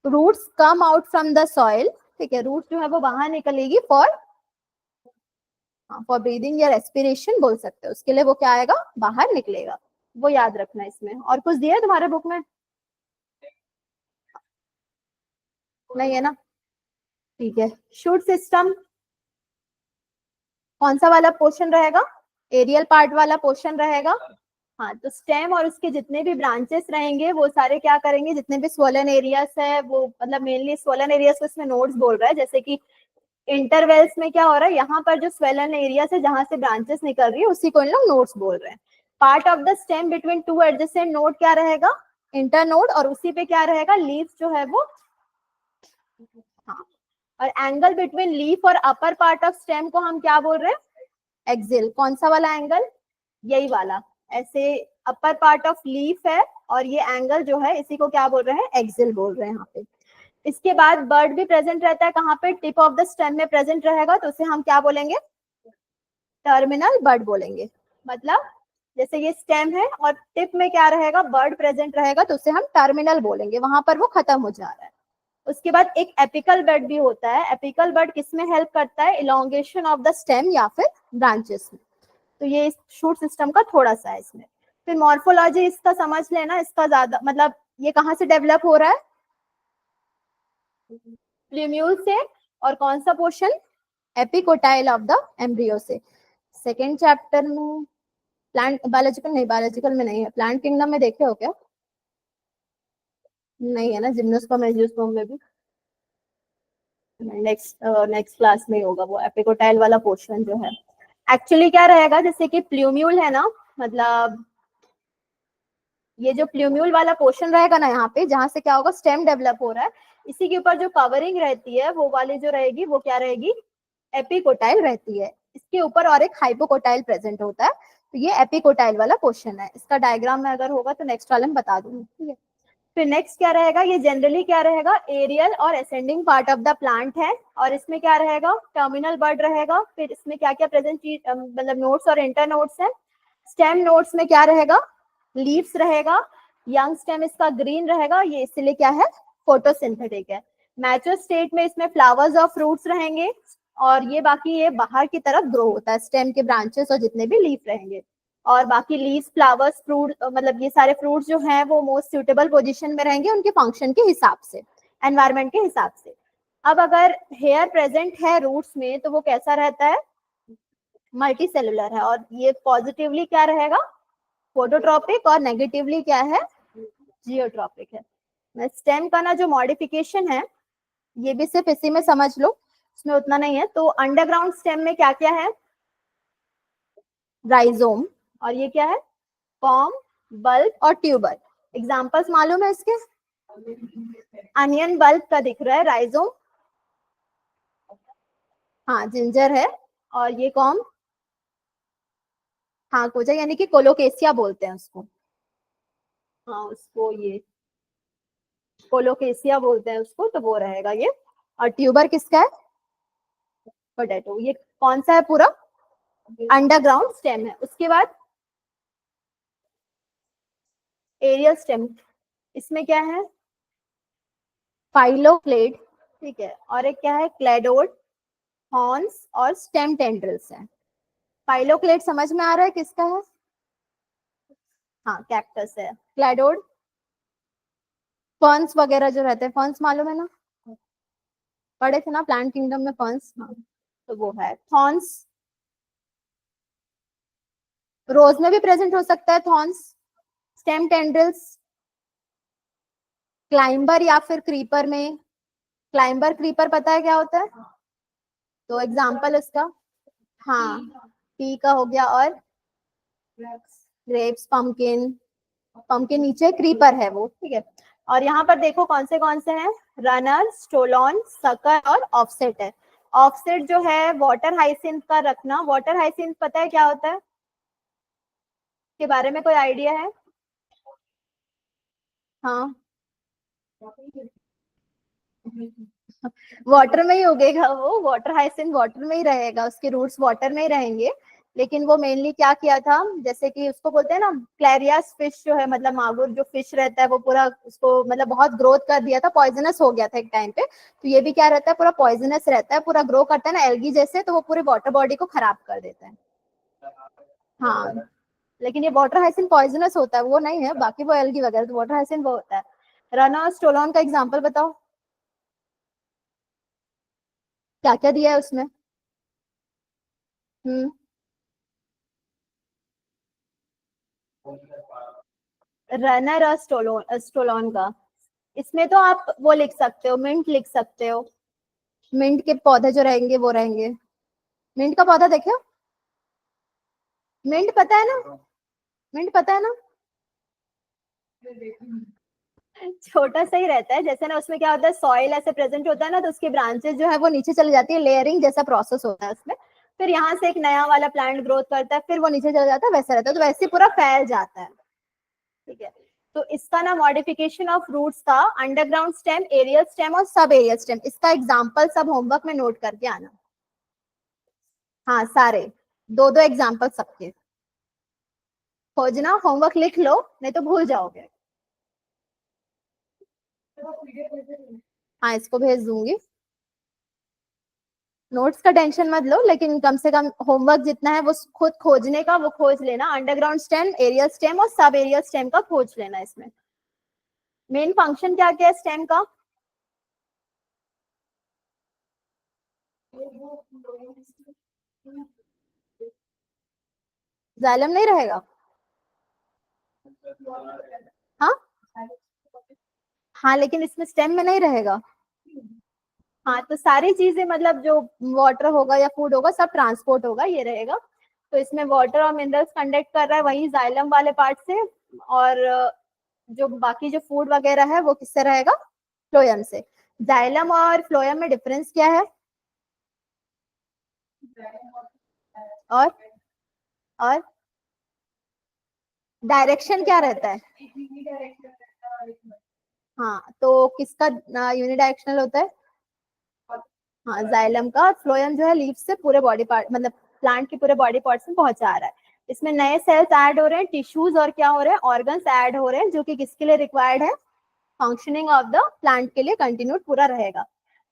roots come out from the soil, ठीक है, रूट जो है वो बाहर निकलेगी फॉर ब्रीदिंग या रेस्पिरेशन बोल सकते हो, उसके लिए वो क्या आएगा, बाहर निकलेगा, वो याद रखना इसमें। और कुछ दिया है तुम्हारे बुक में, नहीं है ना, ठीक है। शूट सिस्टम कौन सा वाला पोर्शन रहेगा, एरियल पार्ट वाला पोर्शन रहेगा। हाँ, तो स्टेम और उसके जितने भी ब्रांचेस रहेंगे वो सारे क्या करेंगे, जितने भी स्वोलन एरियाज है वो, मतलब मेनली स्वोलन एरियाज को इसमें नोड्स बोल रहा है, जैसे कि इंटरवेल्स में क्या हो रहा है, यहाँ पर जो स्वेलन एरिया से जहां से ब्रांचेस निकल रही है उसी को इन लोग नोड्स बोल रहे हैं। Part of the stem between two adjacent node क्या रहेगा, इंटर नोड, और उसी पे क्या रहेगा, लीफ जो है वो, हाँ, और एंगल बिटवीन लीफ और अपर पार्ट ऑफ स्टेम को हम क्या बोल रहे हैं, एक्सिल। कौन सा वाला एंगल, यही वाला, ऐसे अपर पार्ट ऑफ लीफ है और ये एंगल जो है इसी को क्या बोल रहे हैं, एक्सिल बोल रहे हैं यहाँ पे। इसके बाद बर्ड भी प्रेजेंट रहता है, कहाँ पे, टिप ऑफ द स्टेम में प्रेजेंट रहेगा, तो उसे हम क्या बोलेंगे, टर्मिनल बर्ड बोलेंगे। मतलब जैसे ये स्टेम है और टिप में क्या रहेगा, बर्ड प्रेजेंट रहेगा, तो उसे हम टर्मिनल बोलेंगे, वहां पर वो खत्म हो जा रहा है। उसके बाद एक एपिकल बर्ड भी होता है, एपिकल बर्ड किसमें हेल्प करता है, इलोंगेशन ऑफ द स्टेम या फिर ब्रांचेस में। तो ये शूट सिस्टम का थोड़ा सा है इसमें। फिर मॉर्फोलॉजी इसका समझ लेना, इसका ज्यादा मतलब ये कहाँ से डेवलप हो रहा है, प्ल्यूम्यूल से, और कौन सा portion, epicotyl of the embryo से। सेकेंड चैप्टर में प्लांट बायोलॉजिकल नहीं, बायोलॉजिकल में नहीं है, प्लांट किंगडम में देखे हो क्या, नहीं है ना, जिम्नोस्पर्म एंजियोस्पर्म में भी नेक्स्ट क्लास में होगा वो एपिकोटाइल वाला पोर्शन जो है। एक्चुअली क्या रहेगा, जैसे कि प्ल्यूम्यूल है ना, मतलब ये जो प्ल्यूम्यूल वाला पोर्शन रहेगा ना, यहाँ पे जहां से क्या होगा, स्टेम डेवलप हो रहा है, इसी के ऊपर जो कवरिंग रहती है वो वाली जो रहेगी वो क्या रहेगी, एपिकोटाइल रहती है। इसके ऊपर और एक हाइपोकोटाइल प्रेजेंट होता है, तो ये एपिकोटाइल वाला पोर्शन है। इसका डायग्राम में अगर होगा तो नेक्स्ट वाले में बता दूंगी, ठीक है। फिर नेक्स्ट क्या रहेगा, ये जनरली क्या रहेगा, एरियल और ascending part of the plant है, और इसमें क्या रहेगा, टर्मिनल बर्ड रहेगा। फिर इसमें क्या क्या प्रेजेंट चीज, मतलब नोड्स और इंटर नोड्स है। स्टेम नोड्स में क्या रहेगा, लीव्स रहेगा, यंग स्टेम इसका ग्रीन रहेगा, ये इसलिए क्या है, फोटोसिंथेटिक है। मैच्योर स्टेट में इसमें फ्लावर्स और फ्रूट्स रहेंगे, और ये बाकी ये बाहर की तरफ ग्रो होता है, स्टेम के ब्रांचेस और जितने भी लीफ रहेंगे। और बाकी लीव्स, फ्लावर्स, फ्रूट, मतलब ये सारे फ्रूट्स जो हैं वो मोस्ट सुटेबल पोजीशन में रहेंगे उनके फंक्शन के हिसाब से, एनवायरमेंट के हिसाब से। अब अगर हेयर प्रेजेंट है रूट्स में तो वो कैसा रहता है, मल्टी सेलुलर है, और ये पॉजिटिवली क्या रहेगा, फोटोट्रॉपिक, और नेगेटिवली क्या है, जियोट्रॉपिक है। स्टेम का ना जो मॉडिफिकेशन है ये भी सिर्फ इसी में समझ लो, इसमें उतना नहीं है। तो अंडरग्राउंड स्टेम में क्या क्या है, राइजोम, और ये क्या है, कॉम, बल्ब और ट्यूबर। एग्जांपल्स मालूम है इसके, अनियन बल्ब का दिख रहा है, राइजोम, हाँ जिंजर है, और ये कॉम, हाँ कोजा यानी कि कोलोकेसिया बोलते हैं उसको, हाँ उसको ये कोलोकेसिया बोलते हैं उसको, तो वो रहेगा ये। और ट्यूबर किसका है, पोटैटो। ये कौन सा है, पूरा अंडरग्राउंड स्टेम है। उसके बाद एरियल स्टेम, इसमें क्या है, फाइलोक्लेड, ठीक है, और एक क्या है, क्लेडोड, हॉर्न्स और स्टेम टेंड्रिल्स है। फाइलोक्लेड समझ में आ रहा है किसका है, हाँ कैक्टस है। क्लेडोड फर्न्स वगैरह जो रहते हैं, फर्न्स मालूम है ना, पढ़े थे ना प्लांट किंगडम में फर्न्स, हाँ तो वो है थॉर्न्स। रोज में भी प्रेजेंट हो सकता है थॉर्न्स। स्टेम टेंड्रिल्स, क्लाइंबर या फिर क्रीपर में, क्लाइंबर क्रीपर पता है क्या होता है, तो एग्जांपल इसका, हाँ पी का हो गया, और ग्रेप्स, पंपकिन, पंपकिन नीचे क्रीपर है वो, ठीक है। और यहाँ पर देखो कौन से हैं, रनर, स्टोलॉन, सकर और ऑफसेट है। ऑफसेट जो है वाटर हाइसिंथ का रखना, वाटर हाइसिंथ पता है क्या होता है, के बारे में कोई आइडिया है? हाँ वाटर में ही उगेगा वो, वाटर हाइसिंथ वाटर में ही रहेगा, उसके रूट्स वाटर में ही रहेंगे। लेकिन वो मेनली क्या किया था, जैसे कि उसको बोलते हैं ना क्लैरियास फिश जो है, मतलब मागुर जो फिश रहता है वो पूरा उसको मतलब बहुत ग्रोथ कर दिया था, पॉइजनस हो गया था एक टाइम पे। तो ये भी क्या रहता है, पूरा पॉइजनस रहता है, पूरा ग्रो करता है ना एल्गी जैसे, तो वो पूरे वाटर बॉडी को खराब कर देता है। हाँ लेकिन ये वाटर हाइसिन पॉइजनस होता है, वो नहीं है, बाकी वो एल्गी वगैरह, तो वाटर हाइसिन वो होता है। रना और स्टोलॉन का एग्जाम्पल बताओ, क्या क्या दिया है उसमें। हम्म, रनर और स्टोलोन, स्टोलॉन का, इसमें तो आप वो लिख सकते हो, मिंट लिख सकते हो, मिंट के पौधे जो रहेंगे वो रहेंगे। मिंट का पौधा देखो, मिंट पता है ना, मिंट पता है ना, छोटा सा ही रहता है, जैसे ना उसमें क्या होता है, सॉइल ऐसे प्रेजेंट होता है ना, तो उसकी ब्रांचेस जो है वो नीचे चली जाती है, लेयरिंग जैसा प्रोसेस होता है उसमें, फिर यहाँ से एक नया वाला प्लांट ग्रोथ करता है, फिर वो नीचे चला जाता है, वैसा रहता है, तो वैसे पूरा फैल जाता है, ठीक है। तो इसका ना मॉडिफिकेशन ऑफ रूट्स का, अंडरग्राउंड स्टेम, एरियल स्टेम और सब एरियल स्टेम, इसका एग्जांपल सब होमवर्क में नोट करके आना। हाँ सारे, दो दो एग्जांपल सबके खोजना, होमवर्क लिख लो नहीं तो भूल जाओगे। हाँ इसको भेज दूंगी, नोट्स का टेंशन मत लो, लेकिन कम से कम होमवर्क जितना है वो खुद खोजने का, वो खोज लेना, अंडरग्राउंड स्टेम, एरियल स्टेम और सब एरियल स्टेम का खोज लेना। इसमें मेन फंक्शन क्या क्या है स्टेम का, जाइलम नहीं रहेगा, हाँ हाँ लेकिन इसमें स्टेम में नहीं रहेगा। हाँ तो सारी चीजें मतलब जो वाटर होगा या फूड होगा सब ट्रांसपोर्ट होगा, ये रहेगा। तो इसमें वाटर और मिनरल्स कंडक्ट कर रहा है वही जाइलम वाले पार्ट से, और जो बाकी जो फूड वगैरह है वो किससे रहेगा, फ्लोएम से। जाइलम और फ्लोएम में डिफरेंस क्या है, और डायरेक्शन क्या रहता है, हाँ तो किसका यूनिडायरेक्शनल होता है, हाँ जाइलम का। फ्लोएम जो है लीफ से पूरे बॉडी पार्ट, मतलब प्लांट के पूरे बॉडी पार्ट्स में पहुंचा रहा है। इसमें नए सेल्स ऐड हो रहे हैं, टिश्यूज और क्या हो रहे हैं, ऑर्गन्स ऐड हो रहे हैं, जो कि किसके लिए रिक्वायर्ड है, फंक्शनिंग ऑफ द प्लांट के लिए कंटिन्यूड पूरा रहेगा।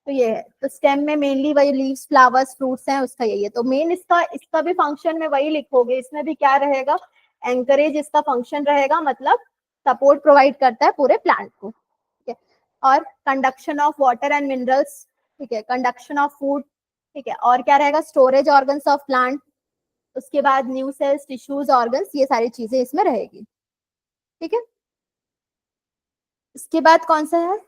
तो ये है, तो स्टेम में मेनली वही लीव्स, फ्लावर्स, फ्रूट्स हैं, उसका यही है। तो मेन इसका इसका भी फंक्शन में वही लिखोगे, इसमें भी क्या रहेगा, एंकरेज इसका फंक्शन रहेगा, मतलब सपोर्ट प्रोवाइड करता है पूरे प्लांट को, ठीक है। और conduction of water and minerals, ठीक है, कंडक्शन ऑफ फूड, ठीक है, और क्या रहेगा, स्टोरेज ऑर्गन्स ऑफ प्लांट, उसके बाद न्यू सेल्स, टिश्यूज, ऑर्गन्स, ये सारी चीजें इसमें रहेगी, ठीक है। इसके बाद कौन सा है,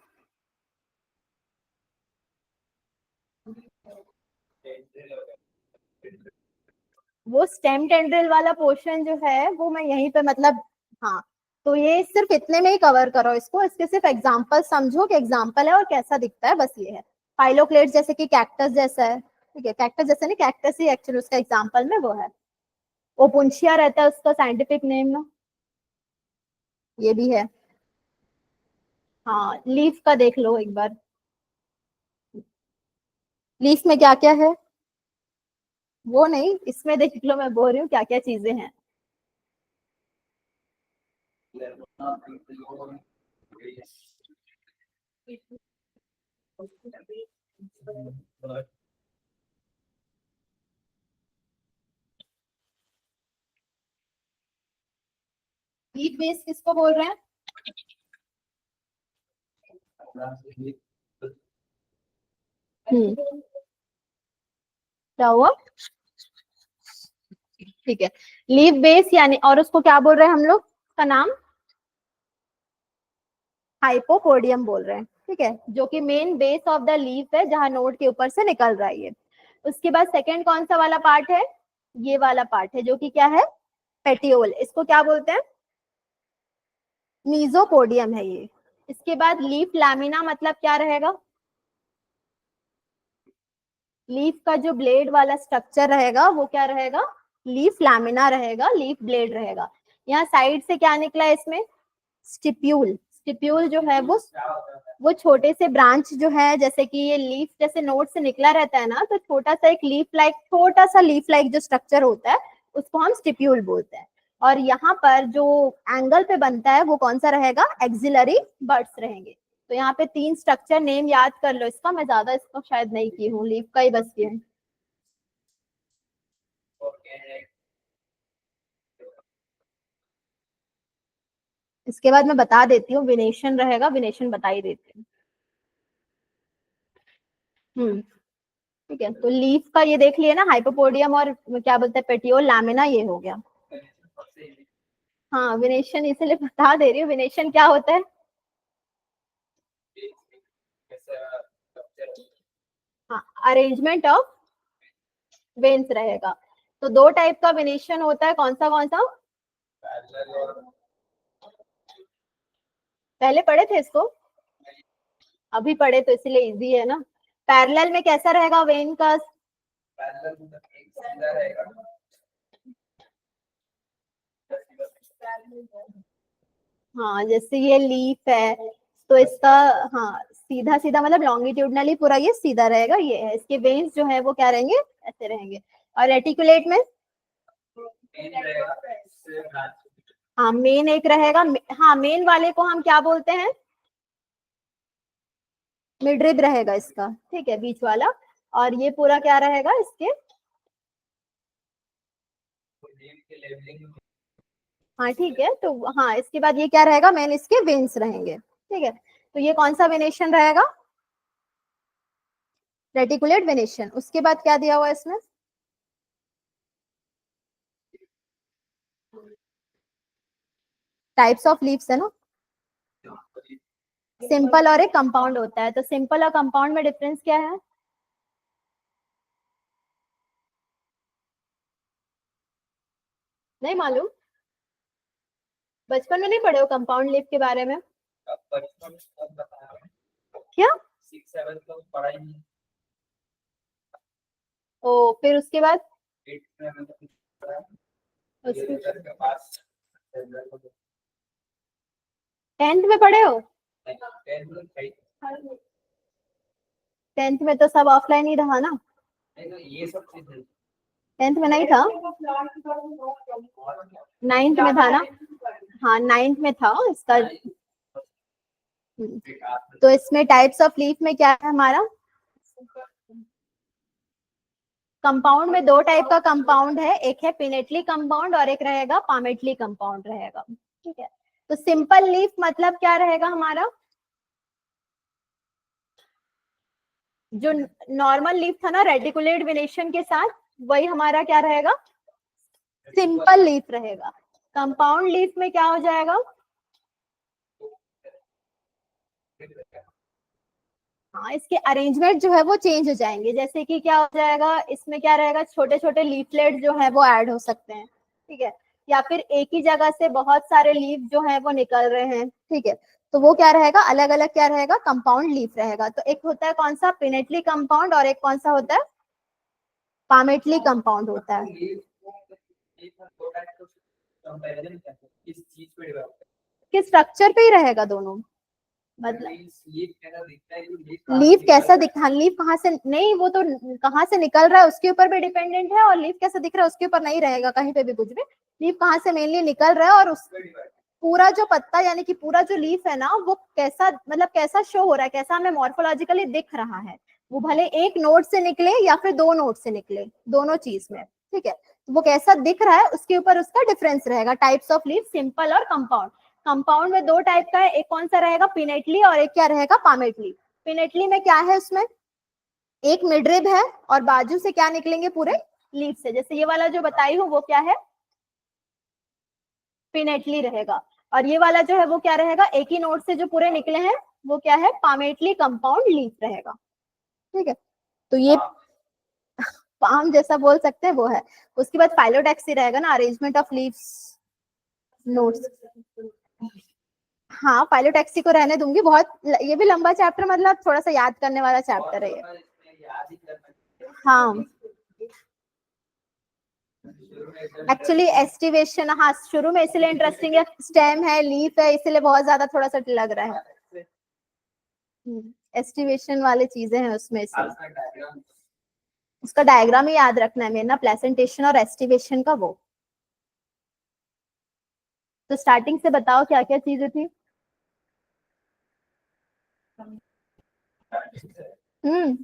वो स्टेम टेंड्रिल वाला पोर्शन जो है वो मैं यहीं पे मतलब, हाँ तो ये सिर्फ इतने में ही कवर करो इसको, इसके सिर्फ एग्जांपल समझो कि एग्जांपल है और कैसा दिखता है, बस ये है। पाइलोक्लेट जैसे कि कैक्टस जैसा है, ठीक है, कैक्टस जैसे नहीं, कैक्टस ही एक्चुअली उसका एग्जांपल में वो है। ओपुंशिया रहता है उसका साइंटिफिक नेम ना, ये भी है। हाँ लीफ का देख लो एक बार, लीफ में क्या क्या है, वो नहीं इसमें देख लो, मैं बोल रही हूँ क्या क्या चीजें हैं। लीफ बेस किसको बोल रहे हैं, क्या हुआ? ठीक है, लीफ बेस यानी, और उसको क्या बोल रहे हैं हम लोग, का नाम हाइपोपोडियम बोल रहे हैं। ठीक है, जो कि main base of the leaf है, जहां नोड के ऊपर से निकल रहा है ये। उसके बाद सेकंड कौन सा वाला पार्ट है? ये वाला पार्ट है, जो कि क्या है, पेटियोल। इसको क्या बोलते हैं? मीजोपोडियम है ये। इसके बाद लीफ लैमिना मतलब क्या रहेगा? लीफ का जो ब्लेड वाला स्ट्रक्चर रहेगा वो क्या रहेगा? लीफ लैमिना रहेगा, लीफ ब्लेड रहेगा। यहाँ साइड से क्या निकला है इसमें? स्टिप्यूल। स्टिप्यूल जो है वो छोटे से ब्रांच जो है, जैसे कि ये लीफ जैसे नोड से निकला रहता है ना, तो छोटा सा एक लीफ लाइक, छोटा सा लीफ लाइक जो स्ट्रक्चर होता है उसको हम स्टिप्यूल बोलते हैं। और यहाँ पर जो एंगल पे बनता है वो कौन सा रहेगा? एक्सिलरी बड्स रहेंगे। तो यहाँ पे 3 स्ट्रक्चर नेम याद कर लो इसका, मैं ज्यादा इसको शायद नहीं की हूँ, लीफ का ही बस किया है। इसके बाद मैं बता देती हूँ, विनेशन रहेगा, विनेशन बता ही देती हूँ। ठीक है, तो लीफ का ये देख लिया ना, हाइपोपोडियम और क्या बोलते हैं, पेटियोल लैमिना, ये हो गया। हाँ, विनेशन इसीलिए बता दे रही हूँ, विनेशन क्या होता है? हाँ, अरेंजमेंट ऑफ वेन्स रहेगा। तो 2 टाइप का विनेशन होता है, कौन सा? पहले पढ़े थे इसको? अभी पढ़े तो इसलिए इजी है ना। पैरेलल में कैसा रहेगा वेन का? हाँ, जैसे ये लीफ है तो इसका, हाँ सीधा सीधा मतलब लॉन्गिट्यूडनली पूरा ये सीधा रहेगा, ये है। इसके वेन्स जो है वो क्या रहेंगे? ऐसे रहेंगे। और रेटिकुलेट में, हाँ मेन एक रहेगा। हाँ, मेन वाले को हम क्या बोलते हैं? मिडरिब रहेगा इसका, ठीक है, बीच वाला। और ये पूरा क्या रहेगा इसके? हाँ ठीक है, तो हाँ इसके बाद ये क्या रहेगा? मेन इसके वेन्स रहेंगे। ठीक है, तो ये कौन सा वेनेशन रहेगा? Reticulate venation. उसके बाद क्या दिया हुआ है इसमें? टाइप्स ऑफ लीव्स है ना, सिंपल और एक कंपाउंड होता है। तो सिंपल और कंपाउंड में डिफरेंस क्या है? नहीं मालूम? बचपन में नहीं पढ़े हो कंपाउंड लीफ के बारे में? क्या? 6-7 तो पढ़ा ही नहीं। ओ, फिर उसके बाद? 8 में उसके के पास 10th में पढ़े हो? 10th में तो सब ऑफलाइन ही रहा ना। ये सब चीजें 10th में नहीं था, 9th में था ना। हाँ 9th में था इसका। तो इसमें टाइप्स ऑफ लीफ में क्या है हमारा? कंपाउंड में 2 टाइप का कंपाउंड है, एक है पिनेटली कंपाउंड और एक रहेगा पामेटली कंपाउंड रहेगा। ठीक है, तो सिंपल लीफ मतलब क्या रहेगा हमारा? जो नॉर्मल लीफ था ना रेटिकुलेट वेनेशन के साथ, वही हमारा क्या रहेगा? सिंपल लीफ रहेगा। कंपाउंड लीफ में क्या हो जाएगा? हाँ, इसके अरेंजमेंट जो है वो चेंज हो जाएंगे। जैसे कि क्या हो जाएगा, इसमें क्या रहेगा, छोटे छोटे लीफलेट जो है वो ऐड हो सकते हैं। ठीक है, या फिर एक ही जगह से बहुत सारे लीफ जो है वो निकल रहे हैं। ठीक है, तो वो क्या रहेगा, अलग अलग क्या रहेगा, कंपाउंड लीफ रहेगा। तो एक होता है कौन सा, पिनेटली कंपाउंड, और एक कौन सा होता है, पामेटली कंपाउंड होता है। किस स्ट्रक्चर पे ही रहेगा दोनों, मतलब लीफ कैसा दिखता, लीफ कहाँ से, नहीं वो तो कहाँ से निकल रहा है उसके ऊपर भी डिपेंडेंट है, और लीफ कैसा दिख रहा है उसके ऊपर नहीं रहेगा कहीं पे भी कुछ भी। लीफ कहाँ से मेनली निकल रहा है, और उस पूरा जो पत्ता यानी कि पूरा जो लीफ है ना, वो कैसा, मतलब कैसा शो हो रहा है, कैसा हमें मॉर्फोलॉजिकली दिख रहा है। वो भले एक नोड से निकले या फिर 2 नोड से निकले, दोनों चीज में। ठीक है, तो वो कैसा दिख रहा है उसके ऊपर उसका डिफरेंस रहेगा, टाइप्स ऑफ लीफ, सिंपल और कंपाउंड। कंपाउंड में दो टाइप का है, एक कौन सा रहेगा, पिनेटली, और एक क्या रहेगा, पामेटली। पिनेटली में क्या है, उसमें एक मिडरिब है और बाजू से क्या निकलेंगे, पूरे लीफ से। जैसे ये वाला जो बताई हूँ वो क्या है, पिनेटली रहेगा। और ये वाला जो है वो क्या रहेगा, एक ही नोड से जो पूरे निकले हैं वो क्या है, पामेटली कंपाउंड लीफ रहेगा। ठीक है, तो ये पाम जैसा बोल सकते हैं वो है। उसके बाद फाइलोटैक्सी रहेगा ना, अरेंजमेंट ऑफ लीव्स नोड्स। हाँ, फाइलोटैक्सी को रहने दूंगी, बहुत ये भी लंबा चैप्टर, मतलब थोड़ा सा याद करने वाला चैप्टर है ये। हाँ, एक्चुअली एस्टिवेशन, हाँ शुरू में इसलिए इंटरेस्टिंग है, स्टेम है, लीफ है, इसलिए बहुत ज्यादा थोड़ा सा लग रहा है। एस्टिवेशन वाली चीजें हैं उसमें, इसलिए उसका डायग्राम ही याद रखना है मेरा ना, प्लेसेंटेशन और एस्टिवेशन का वो। तो स्टार्टिंग से बताओ क्या क्या चीजें थी। हम्म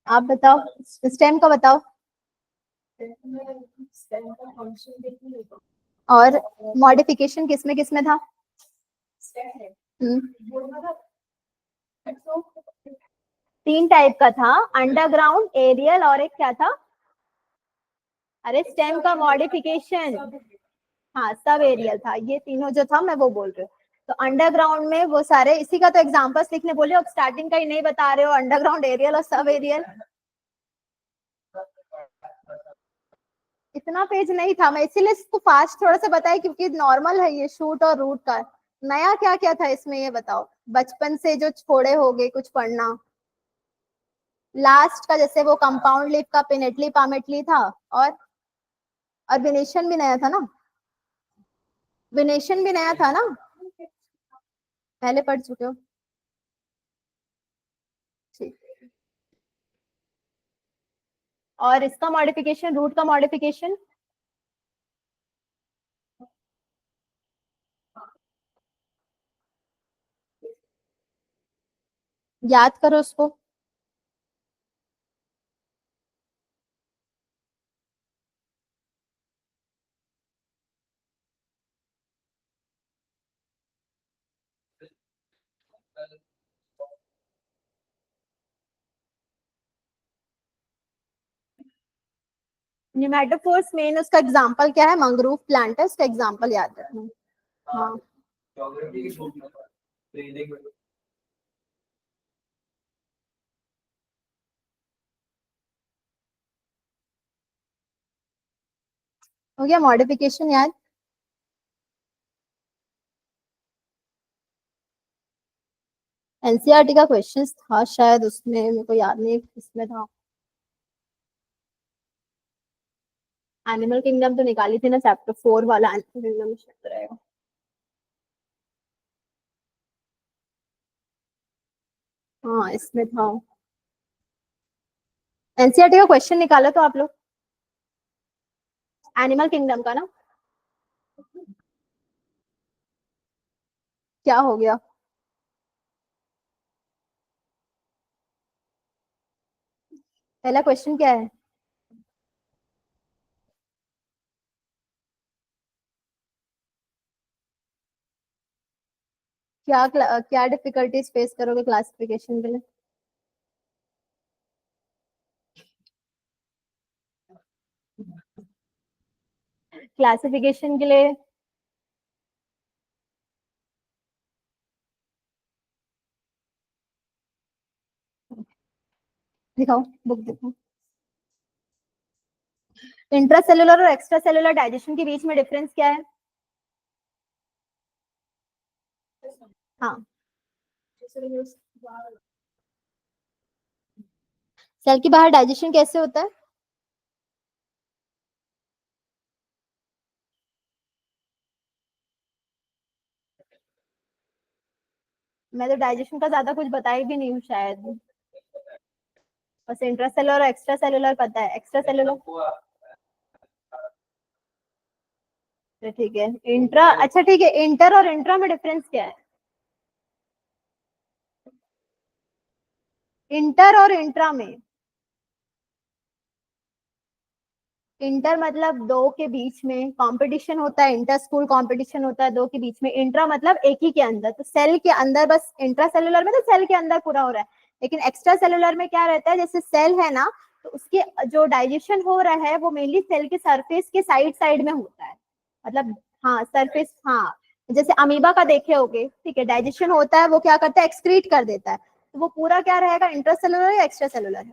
आप बताओ, स्टेम का बताओ। और मॉडिफिकेशन किसमें था। तीन टाइप का था, अंडरग्राउंड, एरियल और एक क्या था, अरे स्टेम का मॉडिफिकेशन, हाँ सब एरियल था, ये तीनों जो था मैं वो बोल रही हूँ। तो अंडरग्राउंड में वो सारे, इसी का तो एग्जांपल्स लिखने बोले हो, स्टार्टिंग का ही नहीं बता रहे हो, अंडरग्राउंड, एरियल और सब एरियल। इतना पेज नहीं था, मैं इसीलिए इसको फास्ट थोड़ा सा बताया, क्योंकि नॉर्मल है ये शूट और रूट का। नया क्या क्या था इसमें ये बताओ, बचपन से जो छोड़े हो गए कुछ पढ़ना। लास्ट का जैसे वो कंपाउंड लीफ का पिनेटली पामेटली था, और विनेशन भी नया था ना, विनेशन भी नया था ना, पहले पढ़ चुके हो। ठीक, और इसका मॉडिफिकेशन, रूट का मॉडिफिकेशन, याद करो उसको। न्यूमेटोफोर्स मेन उसका एग्जांपल क्या है, मंगरूव प्लांट है, उसका एग्जांपल याद रखना। हाँ, हो गया मॉडिफिकेशन याद। एनसीईआरटी का क्वेश्चंस था शायद उसमें, मेरे को याद नहीं किसमें था। एनिमल किंगडम तो निकाली थी ना, चैप्टर 4 वाला एनिमल किंगडम शायद रहेगा। हाँ इसमें था, एनसीईआरटी का क्वेश्चन निकाला तो आप लोग, एनिमल किंगडम का ना। क्या हो गया, पहला क्वेश्चन क्या है। क्या डिफिकल्टीज फेस करोगे क्लासिफिकेशन के लिए। क्लासिफिकेशन के लिए दिखाओ, बुक दिखाओ। इंट्रासेलुलर और एक्स्ट्रा सेलुलर डाइजेशन के बीच में डिफरेंस क्या है। हाँ, सेल के बाहर डाइजेशन कैसे होता है। मैं तो डाइजेशन का ज्यादा कुछ बताई भी नहीं हूँ शायद, बस इंट्रासेलुलर और एक्स्ट्रा सेलुलर पता है। एक्स्ट्रा सेलुलर ठीक है, इंट्रा, अच्छा ठीक है, इंटर और इंट्रा में डिफरेंस क्या है। इंटर और इंट्रा में, इंटर मतलब दो के बीच में कंपटीशन होता है, इंटर स्कूल कंपटीशन होता है दो के बीच में। इंट्रा मतलब एक ही के अंदर, तो सेल के अंदर, बस इंट्रा सेलुलर में तो सेल के अंदर पूरा हो रहा है। लेकिन एक्स्ट्रा सेलुलर में क्या रहता है, जैसे सेल है ना, तो उसके जो डाइजेशन हो रहा है वो मेनली सेल के सरफेस के साइड साइड में होता है, मतलब हाँ सरफेस, हाँ जैसे अमीबा का देखे होगे, ठीक है, डाइजेशन होता है, वो क्या करता है, एक्सक्रीट कर देता है, तो वो पूरा क्या रहेगा, इंट्रा सेलुलर या एक्स्ट्रा सेलुलर है,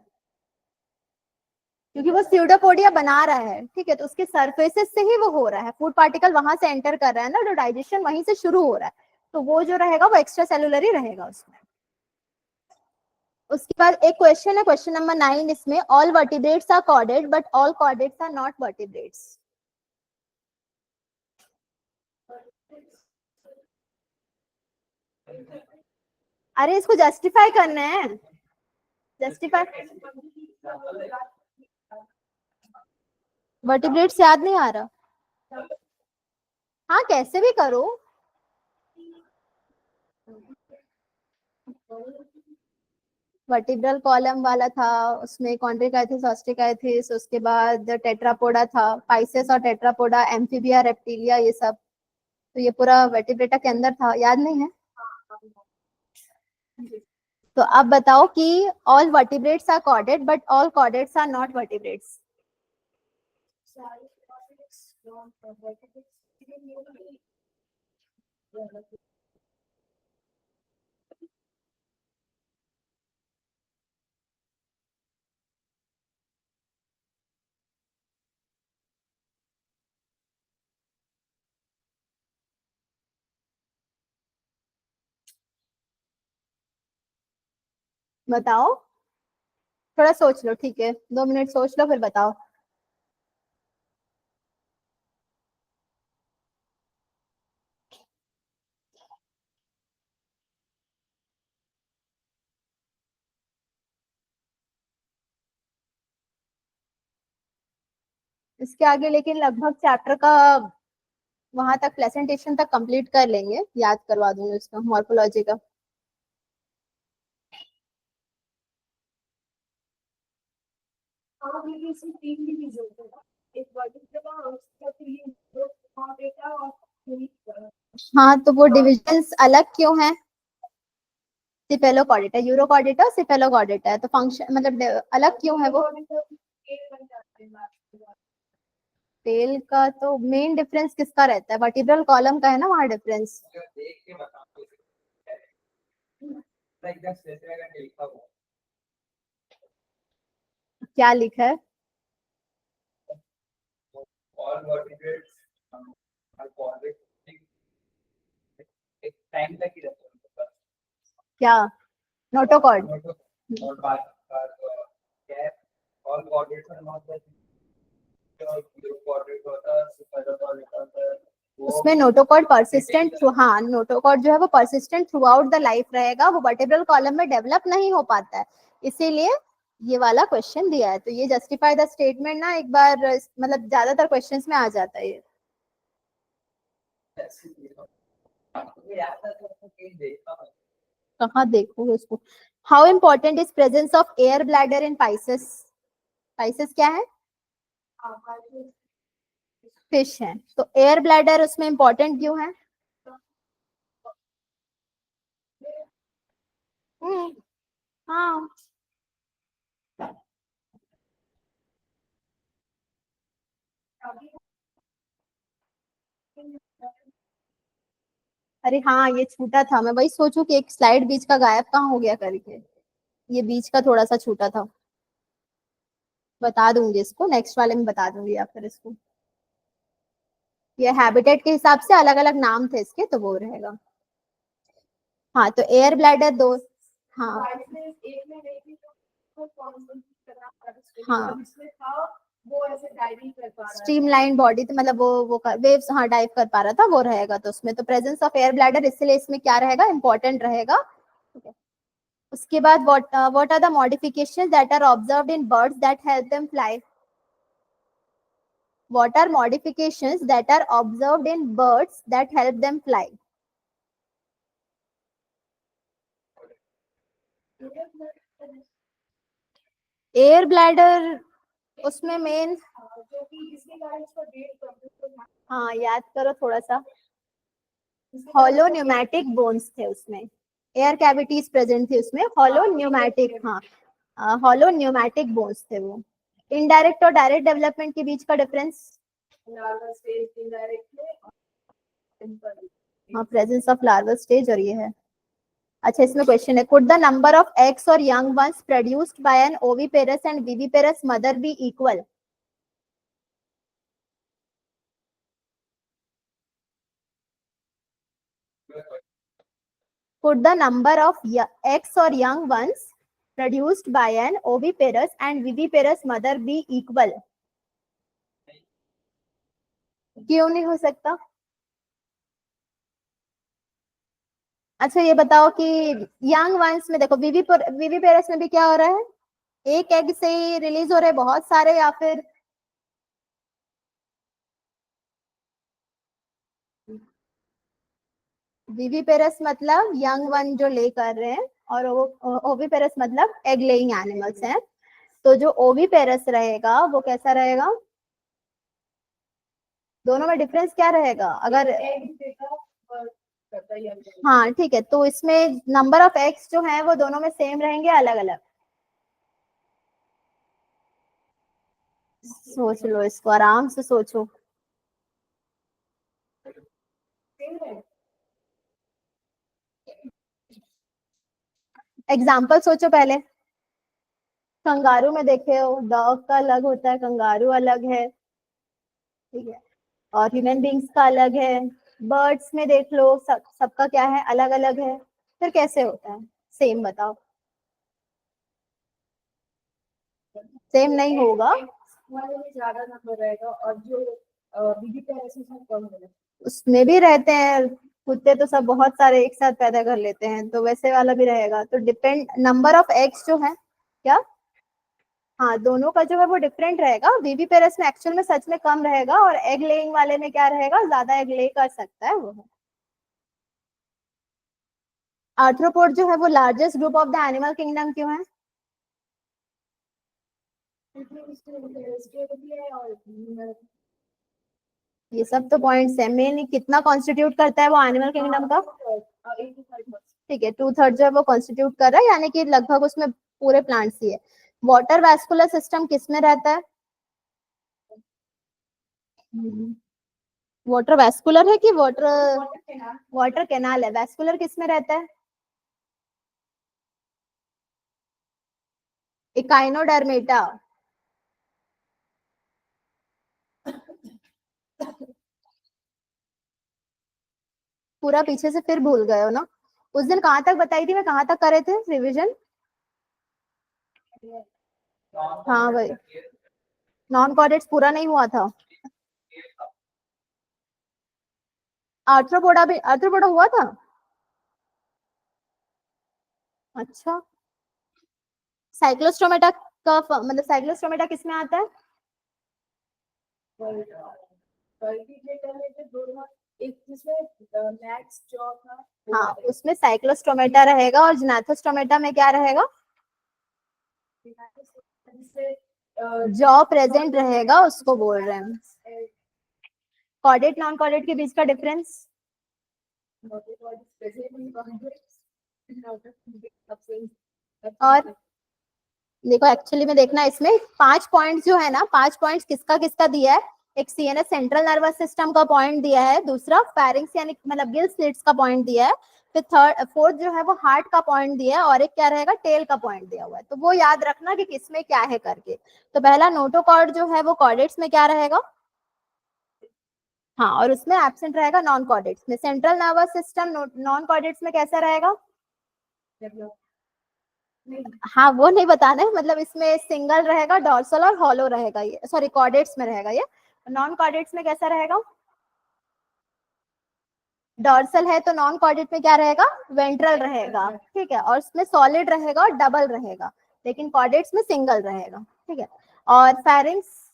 क्योंकि वो स्यूडोपोडिया बना रहा है, ठीक है, तो उसके सरफेसेस से ही वो हो रहा है, फूड पार्टिकल वहां से एंटर कर रहा है ना, जो डाइजेशन वहीं से शुरू हो रहा है, तो वो जो रहेगा वो एक्स्ट्रा सेलुलर ही रहेगा उसमें। उसके बाद एक क्वेश्चन है, क्वेश्चन नंबर 9, इसमें all vertebrates are chordates but all chordates are not vertebrates. अरे इसको जस्टिफाई करना है, जस्टिफाई, वर्टिब्रेट्स याद नहीं आ रहा, हाँ कैसे भी करो। वर्टिब्रल कॉलम वाला था, उसमें कॉन्ड्रिकाइथिस, ऑस्टिकाइथिस, उसके बाद टेट्रापोडा था, पाइसेस और टेट्रापोडा, एम्फीबिया, रेप्टिलिया, ये सब, तो ये पूरा वर्टिब्रेटा के अंदर था, याद नहीं है। तो अब बताओ कि all vertebrates are chordates but all chordates are not vertebrates. बताओ, थोड़ा सोच लो, ठीक है, 2 मिनट सोच लो फिर बताओ। इसके आगे लेकिन लगभग चैप्टर का वहां तक प्रेजेंटेशन तक कंप्लीट कर लेंगे, याद करवा दूंगी उसका, मॉर्फोलॉजी का। हाँ तो वो डिविजन्स अलग क्यों है, सिफेलोकॉर्डेटा, यूरोकॉर्डेटा, सिफेलोकॉर्डेटा है, तो फंक्शन मतलब अलग क्यों है वो। टेल का तो मेन डिफरेंस किसका रहता है, वर्टिब्रल कॉलम का है ना वहाँ डिफरेंस। देख के बताओ, एकदम स्पेसिफिक लिखा हुआ क्या लिखा है, ऑल वर्टिब्रेट्स आर कॉर्डेड, एक टाइम तक ही रहता है क्या, नोटोकॉर्ड। और बाद क्या, all chordates are not that, zero chordate होता है, सुपर कॉर्डेट होता है, उसमें नोटोकॉर्ड परसिस्टेंट थ्रू, हाँ नोटोकॉर्ड जो है वो persistent throughout the life रहेगा, वो वर्टिब्रल कॉलम में डेवलप नहीं हो पाता है, इसीलिए ये वाला क्वेश्चन दिया है। तो ये जस्टिफाई द स्टेटमेंट ना एक बार मतलब ज्यादातर क्वेश्चंस में आ जाता है ये। कहाँ देखोगे इसको, how important is presence of air bladder in Pisces. Pisces क्या है, फिश है, तो एयर ब्लैडर उसमें इंपॉर्टेंट क्यों है। हाँ अरे हाँ ये छूटा था, मैं वही सोचू कि एक स्लाइड बीच का गायब कहाँ हो गया करके, ये बीच का थोड़ा सा छूटा था, बता दूंगी इसको नेक्स्ट वाले में, बता दूंगी या फिर इसको, ये हैबिटेट के हिसाब से अलग अलग नाम थे इसके, तो वो रहेगा। हाँ तो एयर ब्लैडर दो, हाँ हाँ स्ट्रीमलाइन बॉडी, तो मतलब वो वेव्स हाँ डाइव कर पा रहा था, वो रहेगा, तो उसमें तो प्रेजेंस ऑफ एयर ब्लैडर इसलिए इसमें क्या रहेगा, इंपॉर्टेंट रहेगा, ठीक है। उसके बाद what are the modifications that are observed in birds that help them fly. What are modifications that are observed in birds that help them fly? Air bladder उसमें मेन, हाँ याद करो थोड़ा सा, हॉलो न्यूमैटिक बोन्स थे उसमें, air cavities present थी उसमें, हॉलो न्यूमैटिक, हाँ हॉलो न्यूमैटिक बोन्स थे वो। इनडायरेक्ट और डायरेक्ट डेवलपमेंट के बीच का डिफरेंस, हाँ प्रेजेंस ऑफ लार्वल स्टेज और ये है। अच्छा इसमें क्वेश्चन है, could the number of eggs और young ones produced by an oviparous and viviparous mother be equal? Could the number of eggs or young ones produced by an oviparous and viviparous mother be equal? क्यों नहीं हो सकता? अच्छा ये बताओ कि young ones में देखो, विविपेरस में भी क्या हो रहा है, एक एग से ही रिलीज हो रहे हैं बहुत सारे, या फिर विविपेरस मतलब यंग वन जो ले कर रहे हैं, और ओविपेरस मतलब एग लेइंग एनिमल्स हैं। तो जो ओविपेरस रहेगा वो कैसा रहेगा, दोनों में डिफरेंस क्या रहेगा अगर, हाँ ठीक है, तो इसमें नंबर ऑफ एग्स जो है वो दोनों में सेम रहेंगे अलग अलग? सोच लो इसको, आराम से सोचो। एग्जाम्पल सोचो पहले। कंगारू में देखे हो, डॉग का अलग होता है, कंगारू अलग है, ठीक है, और ह्यूमन बींग्स का अलग है। बर्ड्स में देख लो, सबका क्या है, अलग अलग है। फिर कैसे होता है सेम, बताओ। सेम नहीं होगा, ज्यादा नंबर रहेगा, और जो उसमें भी रहते हैं कुत्ते, तो सब बहुत सारे एक साथ पैदा कर लेते हैं, तो वैसे वाला भी रहेगा। तो डिपेंड, नंबर ऑफ एग्स जो है क्या, हाँ दोनों का जो है वो डिफरेंट रहेगा। विविपेरस में एक्चुअल में सच में कम रहेगा, और एग लेइंग वाले में क्या रहेगा, ज्यादा एग ले कर सकता है वो है। आर्थ्रोपोड जो है वो largest group of the animal kingdom क्यों है? ये सब तो पॉइंट्स है, मेन कितना कॉन्स्टिट्यूट करता है वो एनिमल किंगडम का, ठीक है 2/3 जो है वो कॉन्स्टिट्यूट कर रहा है, यानी कि लगभग उसमें पूरे प्लांट्स ही है। वाटर वैस्कुलर सिस्टम किस में रहता है? वाटर वैस्कुलर है कि वाटर, वाटर कैनाल है, वैस्कुलर किस में रहता है? इकाइनोडर्मेटा। पूरा पीछे से फिर भूल गए हो ना, उस दिन कहाँ तक बताई थी मैं, कहाँ तक करे थे रिविजन? हाँ भाई, नॉन कॉर्डेट्स पूरा नहीं हुआ था। आर्थ्रोपोडा भी, आर्थ्रोपोडा हुआ था। अच्छा, साइक्लोस्टोमेटा का मतलब साइक्लोस्टोमेटा किस में आता है? हाँ उसमें साइक्लोस्टोमेटा रहेगा, और जिनाथोस्टोमेटा में क्या रहेगा, जॉ प्रेजेंट रहेगा, उसको बोल रहे हैं। कॉर्डेट नॉन कॉर्डेट के बीच का डिफरेंस, और देखो एक्चुअली में देखना, इसमें 5 पॉइंट्स जो है ना, 5 पॉइंट्स किसका किसका दिया है, एक सीएनएस सेंट्रल नर्वस सिस्टम का पॉइंट दिया है, दूसरा फेरिंक्स यानी मतलब गिल स्लिट्स का पॉइंट दिया है, फिर फोर्थ जो है वो हार्ट का पॉइंट दिया है, और एक क्या रहेगा, टेल का पॉइंट दिया हुआ है। तो वो याद रखना कि किसमें क्या है करके। तो पहला नोटोकॉर्ड जो है वो कॉर्डेट्स में क्या रहेगा, हाँ, और उसमें एब्सेंट रहेगा नॉन कॉर्डेट्स में। Central nervous system non chordates में कैसा रहेगा, हाँ वो नहीं बताना है, मतलब इसमें सिंगल रहेगा, डॉर्सल और हॉलो रहेगा, ये सॉरी कॉर्डेट्स में रहेगा ये। नॉन कॉर्डेट्स में कैसा रहेगा, डॉर्सल है तो नॉन कॉर्डेट में क्या रहेगा, वेंट्रल रहेगा, ठीक है, और उसमें सॉलिड रहेगा और डबल रहेगा, लेकिन कॉर्डेट्स में सिंगल रहेगा, ठीक है। और फेरिंक्स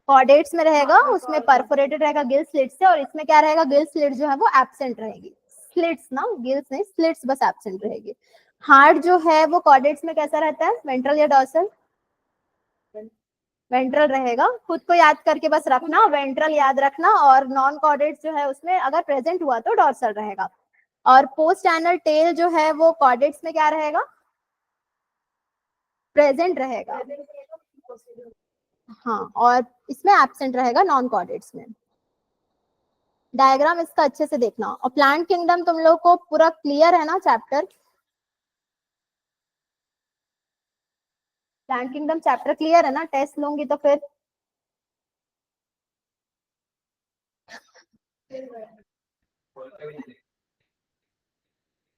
कॉर्डेट्स में रहेगा, उसमें परफोरेटेड रहेगा गिल स्लिट से, और इसमें क्या रहेगा, गिल स्लिट जो है वो एब्सेंट रहेगी। स्लिट्स ना, गिल्स नहीं, स्लिट्स बस एब्सेंट रहेगी। हार्ट जो है वो कॉर्डेट्स में कैसा रहता है, वेंट्रल या डॉर्सल? वेंट्रल रहेगा, खुद को याद करके बस रखना, वेंट्रल याद रखना, और नॉन कॉर्डेट्स जो है उसमें अगर प्रेजेंट हुआ तो डॉर्सल रहेगा। और पोस्ट एनल टेल जो है वो कॉर्डेट्स में क्या रहेगा, प्रेजेंट रहेगा। हाँ, और इसमें एब्सेंट रहेगा नॉन कॉर्डेट्स में। डायग्राम इसका अच्छे से देखना। और प्लांट किंगडम तुम लोग को पूरा क्लियर है ना chapter? Plant kingdom chapter clear है ना? टेस्ट लूंगी तो फिर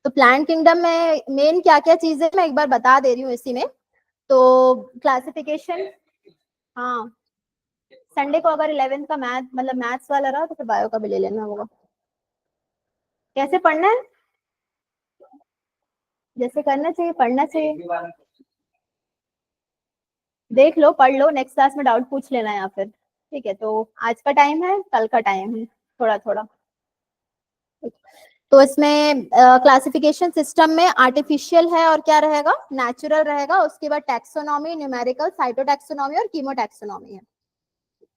तो प्लांट किंगडम में मेन क्या क्या चीजें मैं एक बार बता दे रही हूँ इसी में। तो क्लासिफिकेशन, हाँ संडे को अगर 11th का मैथ मतलब मैथ्स वाला रहा तो फिर बायो का भी ले लेना होगा। कैसे पढ़ना है, जैसे करना चाहिए पढ़ना चाहिए, देख लो पढ़ लो, नेक्स्ट क्लास में डाउट पूछ लेना या फिर, ठीक है। तो आज का टाइम है, कल का टाइम है, थोड़ा थोड़ा। तो इसमें क्लासिफिकेशन सिस्टम में आर्टिफिशियल है और क्या रहेगा, नेचुरल रहेगा। उसके बाद टैक्सोनॉमी, न्यूमेरिकल, साइटोटैक्सोनॉमी और कीमोटैक्सोनॉमी है।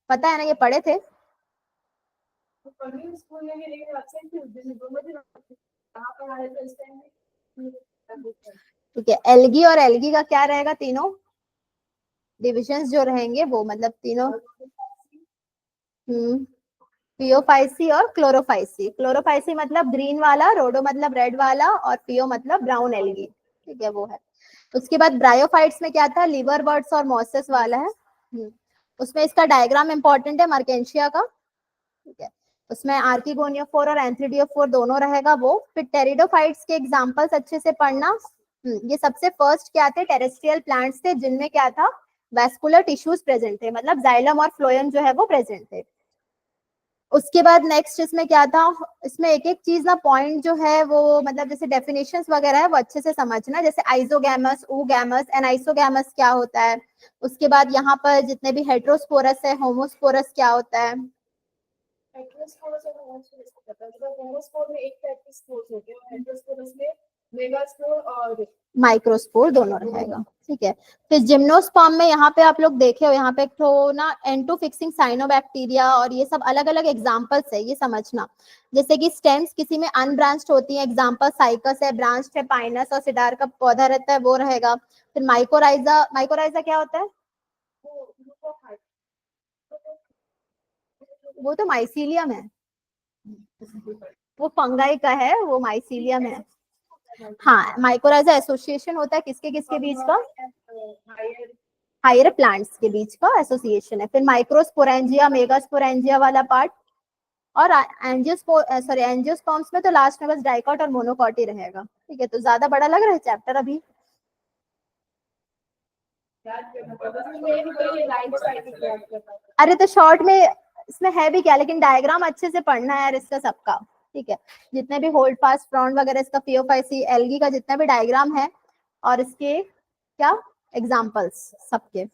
पता है ना, ये पढ़े थे? ठीक है। एल्गी और एल्गी का क्या रहेगा, तीनों डिविजन्स जो रहेंगे वो मतलब तीनों, पियोफाइसी और क्लोरोफाइसी। क्लोरोफाइसी मतलब ग्रीन वाला, रोडो मतलब रेड वाला, और पियो मतलब ब्राउन एल्गी, ठीक है वो है। उसके बाद ब्रायोफाइट्स में क्या था, लिवर बर्ड्स और मॉसेस वाला है। उसमें इसका डायग्राम इंपॉर्टेंट है मर्केंशिया का, ठीक है। उसमें आर्किगोनियोफोर और एंथ्रीडियोफोर दोनों रहेगा वो। फिर टेरिडोफाइट्स के एग्जांपल्स अच्छे से पढ़ना। ये सबसे फर्स्ट क्या थे, टेरेस्ट्रियल प्लांट्स थे जिनमें क्या था, वैस्कुलर टिश्यूज प्रेजेंट थे, मतलब जाइलम और फ्लोएम जो है वो प्रेजेंट थे। उसके बाद नेक्स्ट इसमें क्या था, इसमें एक एक चीज ना पॉइंट जो है वो मतलब जैसे डेफिनेशंस वगैरह है वो अच्छे से समझना, जैसे आइसोगैमस, ऊगैमस, एनाइसोगैमस क्या होता है। उसके बाद यहाँ पर जितने भी हेट्रोस्पोरस है, होमोस्पोरस क्या होता है। माइक्रोस्पोर दोनों रहेगा, ठीक है। फिर जिम्नोस्पर्म में यहाँ पे आप लोग देखे हो, यहाँ पे तो ना एंटो फिक्सिंग साइनोबैक्टीरिया और ये सब अलग अलग एग्जांपल्स है, ये समझना। जैसे कि स्टेम्स किसी में अनब्रांच्ड होती है, एग्जांपल साइकस है, ब्रांच्ड है पाइनस और सिडार का पौधा रहता है वो रहेगा। फिर माइकोराइजा, माइकोराइजा क्या होता है, वो तो माइसीलियम है, वो फंगाई का है, वो माइसीलियम है। हाँ, माइकोराइजा एसोसिएशन होता है किसके किसके बीच का, हायर प्लांट्स के बीच का एसोसिएशन है। फिर माइक्रोस्पोरेंजिया, मेगास्पोरेंजिया वाला पार्ट। और एंजियोस्पर्म्स में तो लास्ट में बस डाइकॉट और मोनोकॉट ही रहेगा, ठीक है। तो ज्यादा बड़ा लग रहा है चैप्टर अभी? अरे तो शॉर्ट में इसमें है भी क्या, लेकिन डायग्राम अच्छे से पढ़ना है यार इसका सबका, ठीक है। जितने भी होल्ड फास्ट फ्रॉन्ट वगैरह इसका, पियोफाइसी, एल्गी का जितना भी डायग्राम है और इसके क्या एग्जांपल्स सबके।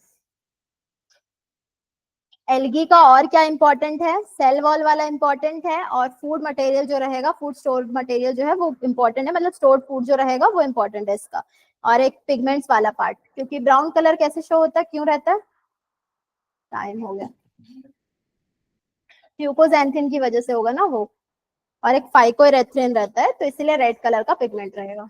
एल्गी का और क्या इंपॉर्टेंट है, सेल वॉल वाला इंपॉर्टेंट है, और फूड मटेरियल जो रहेगा, फूड स्टोर मटेरियल जो है वो इंपॉर्टेंट है, मतलब स्टोर्ड फूड जो रहेगा वो इंपॉर्टेंट है इसका। और एक पिगमेंट्स वाला पार्ट, क्योंकि ब्राउन कलर कैसे शो होता है, क्यों रहता है, टाइम हो गया, ट्यूकोजैंथिन की वजह से होगा ना वो। और एक फाइकोइरेथ्रिन रहता है, तो इसीलिए रेड कलर का पिगमेंट रहेगा।